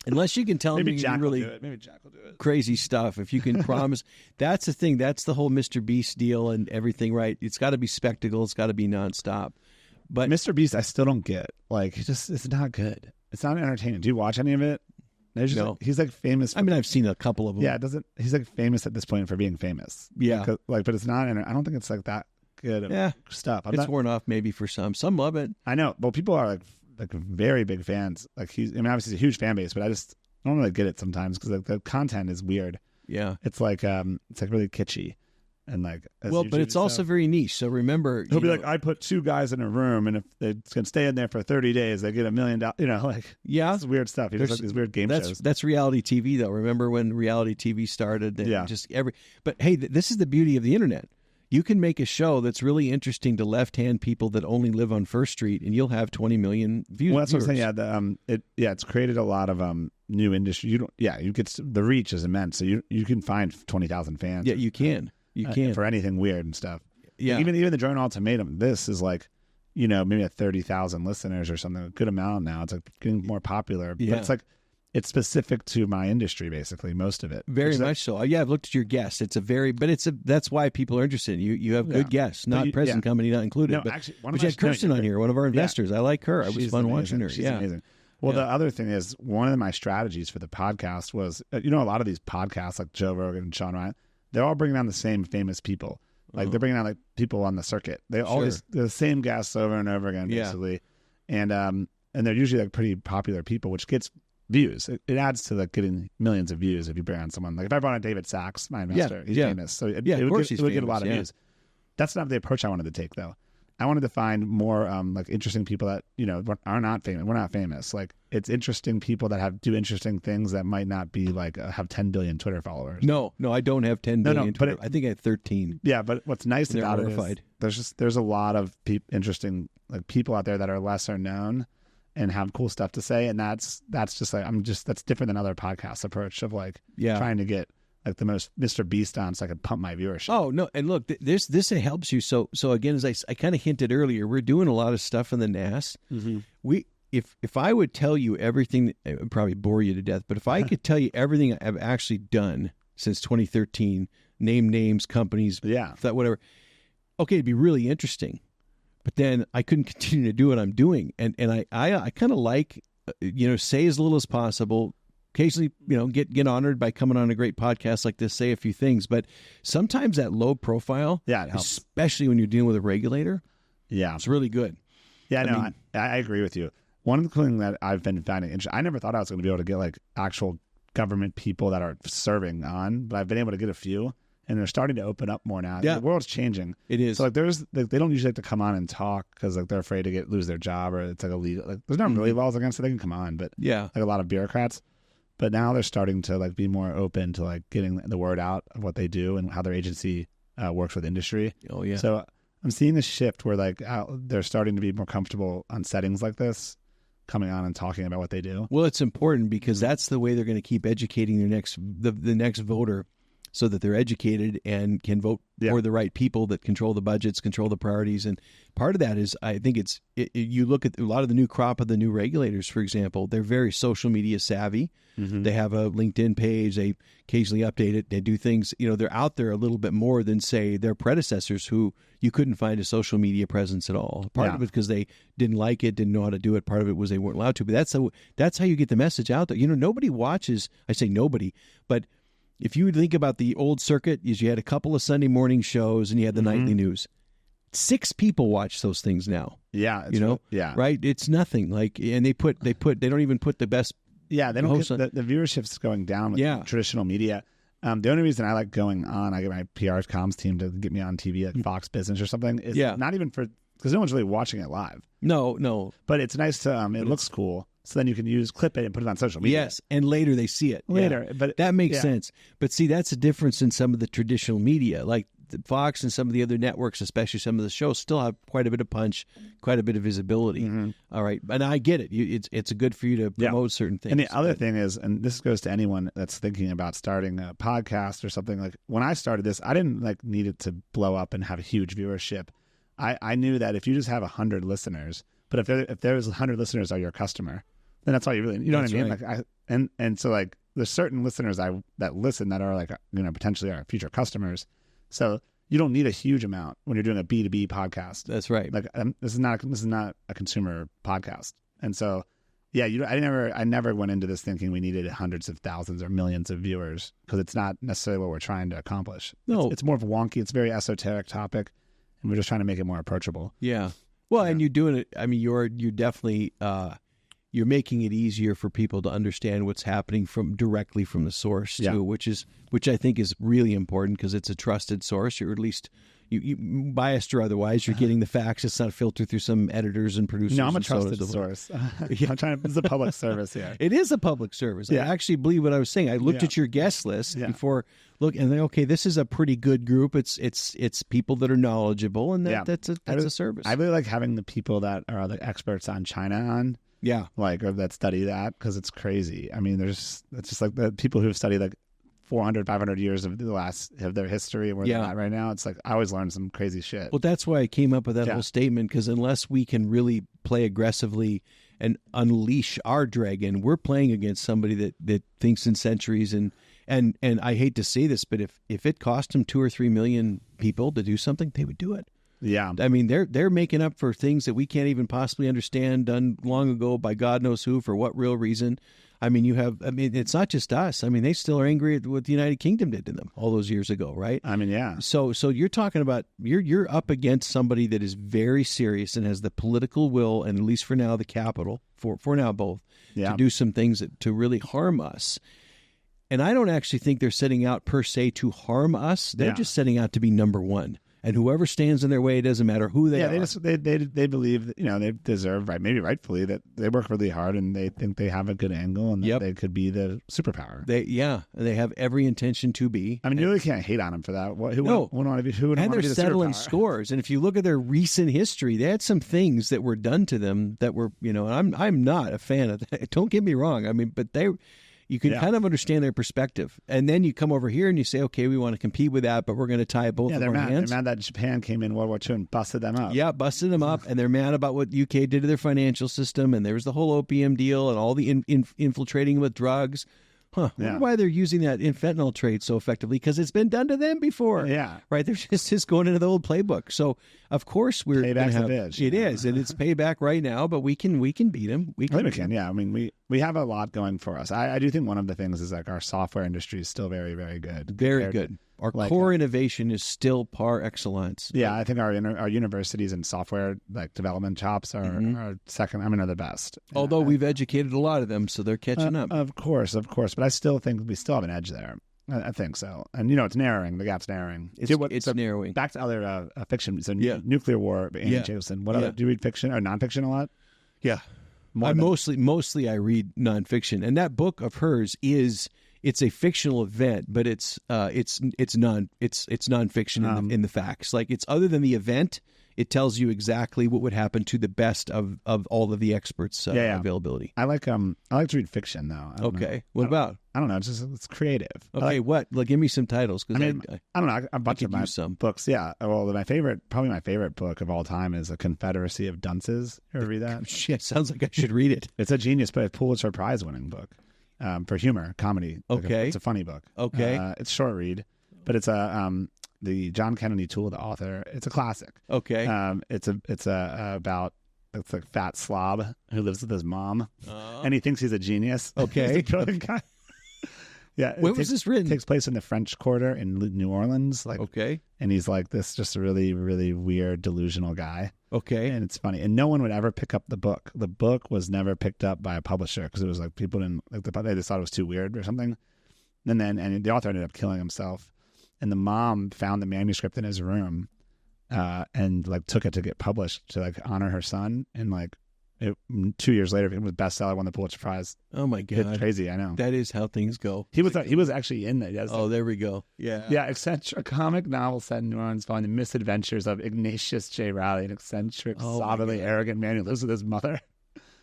Unless you can tell me really maybe Jack will do it. Crazy stuff. If you can promise, that's the thing. That's the whole Mr. Beast deal and everything, right? It's got to be spectacle. It's got to be nonstop. But Mr. Beast, I still don't get. Like, it's not good. It's not entertaining. Do you watch any of it? No. He's like famous. I mean, I've seen a couple of them. Yeah, he's like famous at this point for being famous. Yeah, but it's not. I don't think it's like that good. Stuff. It's worn off maybe for some. Some love it. I know. Well, people are like very big fans. Like obviously he's a huge fan base, but I don't really get it sometimes because the content is weird. Yeah, it's like really kitschy, and like but it's also very niche. So remember, he'll be like, I put two guys in a room, and if they can stay in there for 30 days, they get $1 million. It's weird stuff. He does like these weird game shows. That's reality TV, though. Remember when reality TV started? But hey, this is the beauty of the internet. You can make a show that's really interesting to left-hand people that only live on First Street, and you'll have 20 million views. Well, that's what I'm saying. Yeah, it's created a lot of new industry. You get the reach is immense, so you can find 20,000 fans. Yeah, you can. For anything weird and stuff. Yeah, like even the Drone Ultimatum. This is like, maybe a 30,000 listeners or something. A good amount now. It's like getting more popular. Yeah. But it's like. It's specific to my industry, basically, most of it. Very much so. Yeah, I've looked at your guests. That's why people are interested in you. You have good guests, not present company not included. No, but actually, you had Kirsten on here, one of our investors. I like her. It was fun watching her. She's amazing. Well, the other thing is, one of my strategies for the podcast was, a lot of these podcasts like Joe Rogan and Sean Ryan, they're all bringing on the same famous people. Like they're bringing on like people on the circuit. They're the same guests over and over again, basically. And and they're usually like pretty popular people, which gets views. It adds to like getting millions of views if you bring on someone. Like if I brought on David Sachs, my investor, he's famous. So it would get a lot of views. That's not the approach I wanted to take though. I wanted to find more like interesting people that, you know, are not famous. We're not famous. Like it's interesting people that do interesting things that might not be like have 10 billion Twitter followers. No, I don't have 10 billion Twitter. I think I have 13. Yeah, but what's nice about it is there's a lot of interesting like people out there that are lesser known and have cool stuff to say, and that's just like that's different than other podcasts approach of like trying to get like the most Mr. Beast on so I could pump my viewership. Oh no, and look, this helps you. So again, as I kind of hinted earlier, we're doing a lot of stuff in the NAS. Mm-hmm. If I would tell you everything, it would probably bore you to death. But if I could tell you everything I've actually done since 2013, name names, companies, whatever, okay, it'd be really interesting. But then I couldn't continue to do what I'm doing, and I kind of like say as little as possible. Occasionally, get honored by coming on a great podcast like this, say a few things, but sometimes that low profile, it helps. Especially when you're dealing with a regulator, it's really good. Yeah, I agree with you. One of the things that I've been finding interesting, I never thought I was going to be able to get like actual government people that are serving on, but I've been able to get a few, and they're starting to open up more now. Yeah. The world's changing. It is. So like they don't usually like to come on and talk because like they're afraid to lose their job, or it's like illegal. Like there's not really laws against it. They can come on, but like a lot of bureaucrats. But now they're starting to like be more open to like getting the word out of what they do and how their agency works with industry. Oh yeah. So I'm seeing a shift where like they're starting to be more comfortable on settings like this, coming on and talking about what they do. Well, it's important because that's the way they're going to keep educating the next voter, so that they're educated and can vote for the right people that control the budgets, control the priorities. And part of that is, I think you look at a lot of the new crop of the new regulators, for example, they're very social media savvy. Mm-hmm. They have a LinkedIn page. They occasionally update it. They do things, they're out there a little bit more than, say, their predecessors who you couldn't find a social media presence at all. Part of it because they didn't like it, didn't know how to do it. Part of it was they weren't allowed to. But that's how you get the message out there. Nobody watches, I say nobody, but if you think about the old circuit, you had a couple of Sunday morning shows and you had the nightly news. 6 people watch those things now. Yeah, right. It's nothing. Like, and they don't even put the best. Yeah, they don't. The viewership's going down with traditional media. The only reason I like going on, I get my PR comms team to get me on TV, like Fox Business or something. Is not even because no one's really watching it live. No. But it's nice to. It looks cool. So then you can clip it and put it on social media. Yes, and later they see it. But that makes sense. But see, that's a difference in some of the traditional media, like Fox and some of the other networks, especially some of the shows, still have quite a bit of punch, quite a bit of visibility. Mm-hmm. All right, and I get it. It's good for you to promote certain things. And the other thing is, and this goes to anyone that's thinking about starting a podcast or something. Like when I started this, I didn't need it to blow up and have a huge viewership. I knew that if you just have 100 listeners, but if there's 100 listeners are your customer, then that's all you really, what I mean? Right. Like and so like there's certain listeners that listen that are like, potentially our future customers. So you don't need a huge amount when you're doing a B2B podcast. That's right. Like this is not a consumer podcast. And so, I never went into this thinking we needed hundreds of thousands or millions of viewers, because it's not necessarily what we're trying to accomplish. No, it's more of a wonky. It's a very esoteric topic, and we're just trying to make it more approachable. Yeah. Well, and you're doing it. I mean, you're definitely. You're making it easier for people to understand what's happening directly from the source too, which I think is really important, because it's a trusted source. You're at least you biased or otherwise, you're getting the facts. It's not filtered through some editors and producers. No, I'm a trusted source. I'm trying. It's a public service here. It is a public service. I actually believe what I was saying. I looked at your guest list before. And then, okay, this is a pretty good group. It's people that are knowledgeable, and that's a service. I really like having the people that are the experts on China on. Yeah. Or that study that, because it's crazy. I mean, it's just like the people who have studied like 400, 500 years of their history and where they're at right now. It's like, I always learn some crazy shit. Well, that's why I came up with that whole statement, because unless we can really play aggressively and unleash our dragon, we're playing against somebody that thinks in centuries. And I hate to say this, but if it cost them 2 or 3 million people to do something, they would do it. Yeah. I mean, they're making up for things that we can't even possibly understand, done long ago by God knows who, for what real reason. I mean, it's not just us. I mean, they still are angry at what the United Kingdom did to them all those years ago, right? I mean, yeah. So you're talking about, you're up against somebody that is very serious and has the political will, and at least for now, the capital, for now both, to do some things to really harm us. And I don't actually think they're setting out per se to harm us. They're just setting out to be number one. And whoever stands in their way, it doesn't matter who they are. They believe that, they deserve, maybe rightfully, that they work really hard and they think they have a good angle and that they could be the superpower. They have every intention to be. I mean, you really can't hate on them for that. Who would want to be? Who would and want to be they're the settling superpower? scores. And if you look at their recent history, they had some things that were done to them that were, and I'm not a fan of that. Don't get me wrong. I mean, but you can kind of understand their perspective. And then you come over here and you say, okay, we want to compete with that, but we're going to tie both of our hands. They're mad that Japan came in World War II and busted them up. Yeah, busted them up. And they're mad about what UK did to their financial system. And there was the whole opium deal and all the infiltrating with drugs. I wonder why they're using that in fentanyl trade so effectively, because it's been done to them before. Yeah. Right? They're just going into the old playbook. So, of course, we're going to have... It is, and it's payback right now, but we can beat them. I think we can, yeah. I mean, we have a lot going for us. I do think one of the things is our software industry is still very, very good. Very good. Our core innovation is still par excellence. Yeah, I think our universities and software development chops are second. I mean, are the best. Although we've educated a lot of them, so they're catching up. Of course. But I still think we still have an edge there. I think so. And it's narrowing. The gap's narrowing. It's narrowing. Back to other fiction. So Nuclear War, Annie Jacobson. What other? Do you read fiction or nonfiction a lot? Yeah, mostly I read nonfiction, and that book of hers it's a fictional event, but it's nonfiction in the facts. Like, it's other than the event, it tells you exactly what would happen to the best of all of the experts' availability. I like to read fiction though. Okay, what about? I don't know. It's creative. Okay, what? Give me some titles. I don't know. A bunch of my books. Yeah. Well, probably my favorite book of all time is A Confederacy of Dunces. You ever read that? Shit, sounds like I should read it. It's a genius, but a Pulitzer Prize winning book. For humor, comedy. Okay. It's a funny book. Okay. It's a short read, but it's the John Kennedy Toole, the author. It's a classic. Okay. It's a fat slob who lives with his mom, and he thinks he's a genius. Okay. He's a brilliant guy. Yeah. When was this written? It takes place in the French Quarter in New Orleans. Okay. And he's this just a really, really weird, delusional guy. Okay. And it's funny. And no one would ever pick up the book. The book was never picked up by a publisher because it was people didn't they just thought it was too weird or something. And the author ended up killing himself. And the mom found the manuscript in his room and took it to get published to honor her son. And 2 years later, it was bestseller, won the Pulitzer Prize. Oh my God. It's crazy, I know. That is how things go. He was actually in there. There we go. Yeah. Yeah, a comic novel set in New Orleans following the misadventures of Ignatius J. Riley, an eccentric, solidly arrogant man who lives with his mother.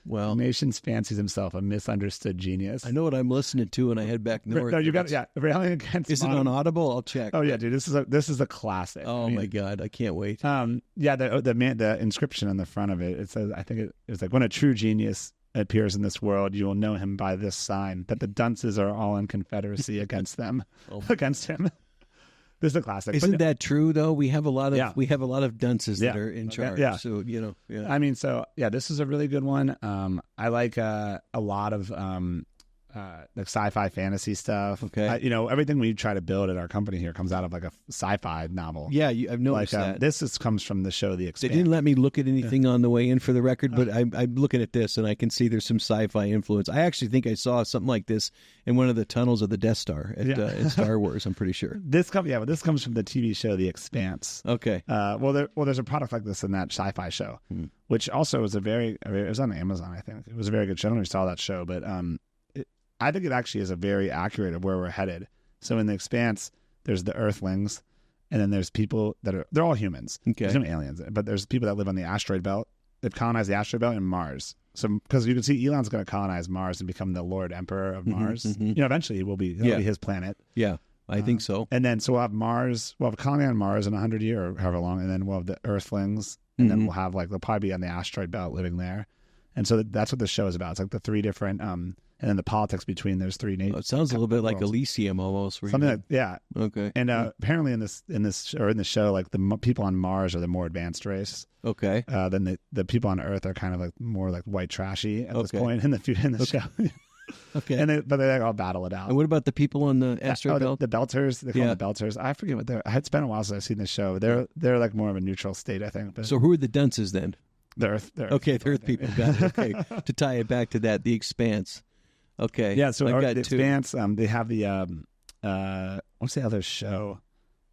Well, Ignatius fancies himself a misunderstood genius. I know what I'm listening to when I head back north. No, you got Railing Against. Is it on Audible? I'll check. Oh yeah, dude, this is a classic. Oh my God, I can't wait. The inscription on the front of it says, I think it's when a true genius appears in this world, you will know him by this sign, that the dunces are all in confederacy against them, against him. This is a classic. Isn't that true though? We have a lot of dunces that are in charge. Yeah. So I mean, this is a really good one. I like a lot of sci-fi fantasy stuff. Okay. Everything we try to build at our company here comes out of a sci-fi novel. Yeah, I've noticed that. This comes from the show The Expanse. They didn't let me look at anything on the way in for the record, but I'm looking at this and I can see there's some sci-fi influence. I actually think I saw something like this in one of the tunnels of the Death Star in Star Wars. I'm pretty sure. This comes from the TV show The Expanse. Okay. There's a product like this in that sci-fi show, which also was it was on Amazon, I think. It was a very good show. I don't know if you saw that show, but I think it actually is a very accurate of where we're headed. So in The Expanse, there's the Earthlings, and then there's people they're all humans. Okay. There's no aliens, but there's people that live on the asteroid belt. They've colonized the asteroid belt and Mars. So because you can see Elon's going to colonize Mars and become the Lord Emperor of Mars. Eventually he'll be his planet. Yeah, I think so. And then we'll have Mars. We'll have a colony on Mars in 100 years or however long, and then we'll have the Earthlings, and then we'll have they'll probably be on the asteroid belt living there. And so that's what the show is about. It's the three different and then the politics between those three nations. It sounds a little bit like Elysium almost. Something yeah. Okay. And apparently in the show, the people on Mars are the more advanced race. Okay. Then the people on Earth are kind of more white trashy at this point in the show. Okay. But they all battle it out. And what about the people on the asteroid belt? The belters. They call them the belters. I forget what they're. It's been a while since I've seen the show. They're like more of a neutral state, I think. But so who are the dunces then? The Earth. Okay, the Earth people. Got it. Okay. To tie it back to that, the Expanse. Okay. Yeah. So the Expanse. They have the what's the other show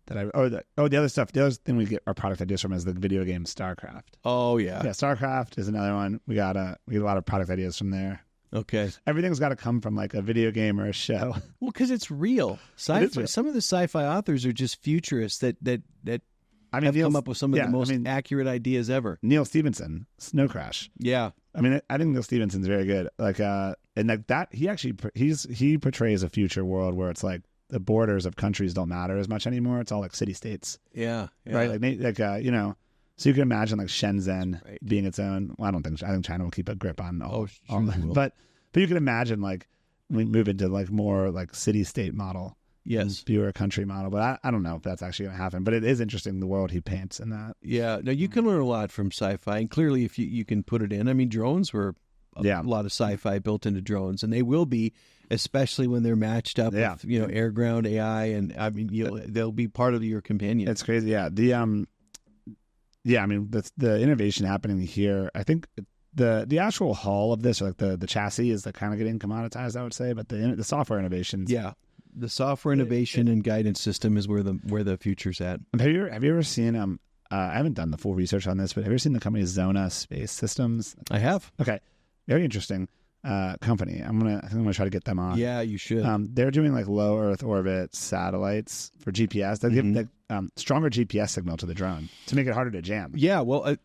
that the other stuff. The other thing we get our product ideas from is the video game StarCraft. Oh yeah. Yeah. StarCraft is another one. We get a lot of product ideas from there. Okay. Everything's got to come from like a video game or a show. Well, because it's real. Sci-fi. Some of the sci-fi authors are just futurists that have come up with some of the most accurate ideas ever. Neil Stephenson, Snow Crash. Yeah. I think Neil Stephenson's very good. Like, and like that, he portrays a future world where it's like the borders of countries don't matter as much anymore. It's all like city states. Yeah. Right. So you can imagine like Shenzhen being its own. Well, I think China will keep a grip on all. But you can imagine like we move into like more like city state model. Yes. Fewer country model, but I don't know if that's actually going to happen. But it is interesting the world he paints in that. Yeah. No, you can learn a lot from sci-fi, and clearly, if you can put it in. I mean, drones were a lot of sci-fi built into drones, and they will be, especially when they're matched up with air ground AI, and I mean they'll be part of your companion. It's crazy. Yeah. The innovation happening here. I think the actual hull of this, or like the chassis, is like kind of getting commoditized, I would say. But the software innovations. Yeah. The software innovation and guidance system is where the future's at. Have you ever seen I haven't done the full research on this, but have you ever seen the company Zona Space Systems? I have. Okay, very interesting company. I think I'm gonna try to get them on. Yeah, you should. They're doing like low Earth orbit satellites for GPS. They give stronger GPS signal to the drone to make it harder to jam. Yeah, well,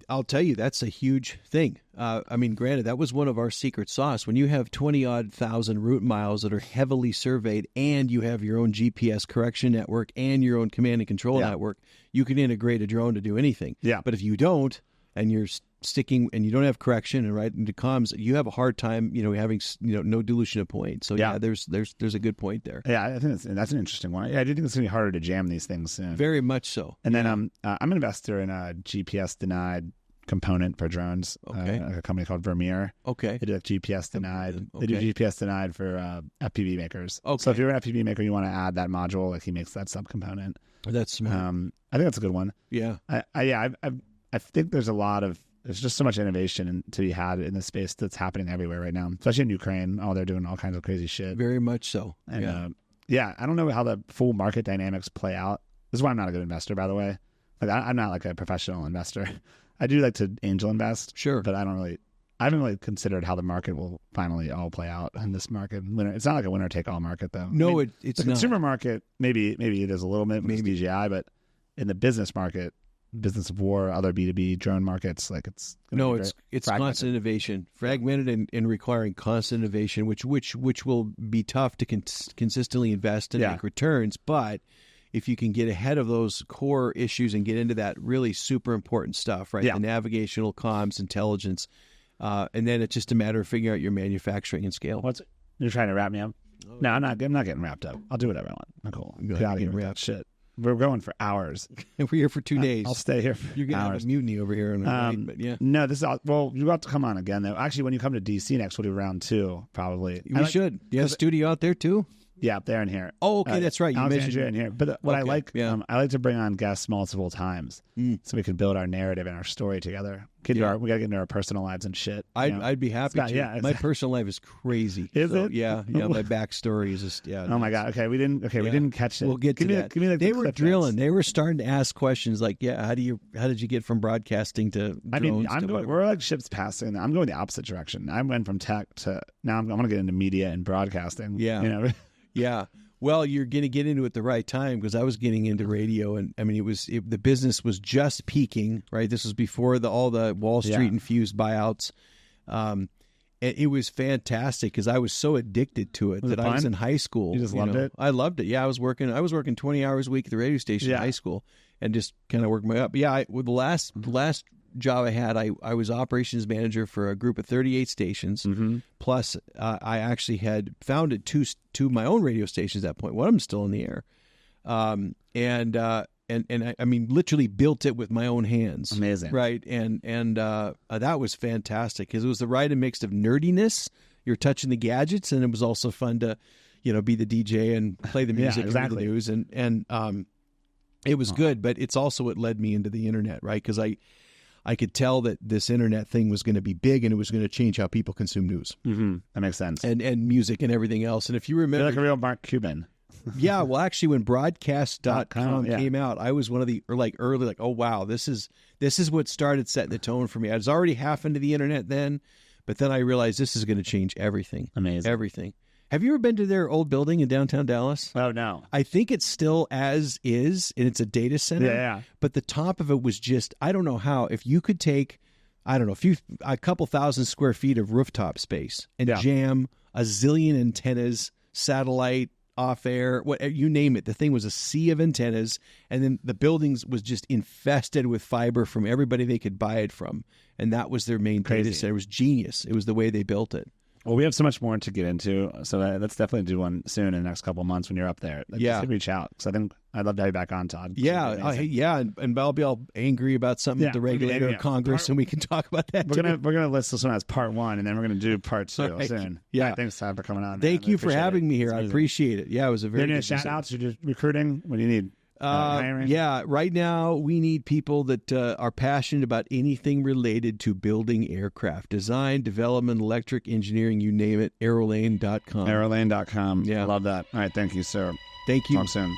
I'll tell you, that's a huge thing. Granted, that was one of our secret sauce. When you have 20-odd thousand route miles that are heavily surveyed, and you have your own GPS correction network and your own command and control network, you can integrate a drone to do anything. Yeah. But if you don't, and you're sticking, and you don't have correction and right into comms, you have a hard time, having no dilution of point. So there's a good point there. Yeah, I think that's an interesting one. Yeah, I do think it's gonna be harder to jam these things soon. Very much so. And then I'm an investor in a GPS denied component for drones. Okay. A company called Vermeer. Okay. They do like GPS denied. Okay. They do GPS denied for FPV makers. Okay. So if you're an FPV maker, you want to add that module, like he makes that subcomponent. That's smart. I think that's a good one. Yeah. I think there's just so much innovation to be had in this space that's happening everywhere right now, especially in Ukraine. They're doing all kinds of crazy shit. Very much so. And I don't know how the full market dynamics play out. This is why I'm not a good investor, by the way. Like I'm not like a professional investor. I do like to angel invest, sure, but I haven't really considered how the market will finally all play out in this market. It's not like a winner take all market though. No, it's the not. Consumer market, maybe it is a little bit with DJI, but in the business market, business of war, other B2B drone markets, like it's constant innovation, fragmented and requiring constant innovation, which will be tough to consistently invest and make returns, but if you can get ahead of those core issues and get into that really super important stuff, right? The navigational, comms, intelligence, and then it's just a matter of figuring out your manufacturing and scale. You're trying to wrap me up? No, I'm not getting wrapped up. I'll do whatever I want. I'm cool. Get out of here with that shit. We're going for hours. We're here for 2 days. I'll stay here for You're going to have a mutiny over here. But no, this is well, you have to come on again, though. Actually, when you come to DC next, we'll do round 2, probably. We should. Do you have a studio out there, too? Yeah, up there and here. Oh, okay, that's right. You mentioned in here. But what I like to bring on guests multiple times so we can build our narrative and our story together. We got to get into our personal lives and shit. I'd be happy to. Yeah, my personal life is crazy. Is it? Yeah. My backstory is just Oh my god. Okay, we didn't catch it. We'll get to that. They were drilling. They were starting to ask questions like, how did you get from broadcasting to drones? We're like ships passing. I'm going the opposite direction. I went from tech to now I'm going to get into media and broadcasting. Yeah. Yeah. Well, you're going to get into it at the right time because I was getting into radio, and I mean, the business was just peaking, right? This was before all the Wall Street infused buyouts. And it was fantastic because I was so addicted to it that I was in high school. You just loved it? I loved it. Yeah, I was working 20 hours a week at the radio station in high school and just kind of worked my way up. But yeah, with the last job I had, I was operations manager for a group of 38 stations. Mm-hmm. Plus, I actually had founded two my own radio stations at that point. One of them still in the air, and I mean literally built it with my own hands. Amazing, right? And that was fantastic because it was the right mix of nerdiness, you're touching the gadgets, and it was also fun to, be the DJ and play the music and read the news, and it was good. But it's also what led me into the internet, right? Because I could tell that this internet thing was going to be big, and it was going to change how people consume news. Mm-hmm. That makes sense. And music and everything else. And if you remember, you're like a real Mark Cuban. Yeah, well, actually, when broadcast.com came out, I was one of the early, oh wow, this is what started setting the tone for me. I was already half into the internet then, but then I realized this is going to change everything. Amazing. Everything. Have you ever been to their old building in downtown Dallas? Oh, no. I think it's still as is, and it's a data center. Yeah. But the top of it was just, I don't know how, if you could take, a couple thousand square feet of rooftop space and jam a zillion antennas, satellite, off air, you name it. The thing was a sea of antennas, and then the buildings was just infested with fiber from everybody they could buy it from. And that was their main data center. It was genius. It was the way they built it. Well, we have so much more to get into, so let's definitely do one soon in the next couple of months when you're up there. Just reach out, because I think I'd love to have you back on, Todd. And I'll be all angry about something at the regulator of Congress, and we can talk about that. We're gonna list this one as part 1, and then we're gonna do part 2 soon. Yeah, thanks, Todd, for coming on. Thank you for having me here. I appreciate it. Yeah, it was a very good shout outs. You're just recruiting. What do you need? Hiring? Yeah, right now we need people that are passionate about anything related to building aircraft, design, development, electric engineering, you name it. Aerolane.com. Aerolane.com. Yeah, I love that. All right, thank you, sir. Thank you. Talk soon.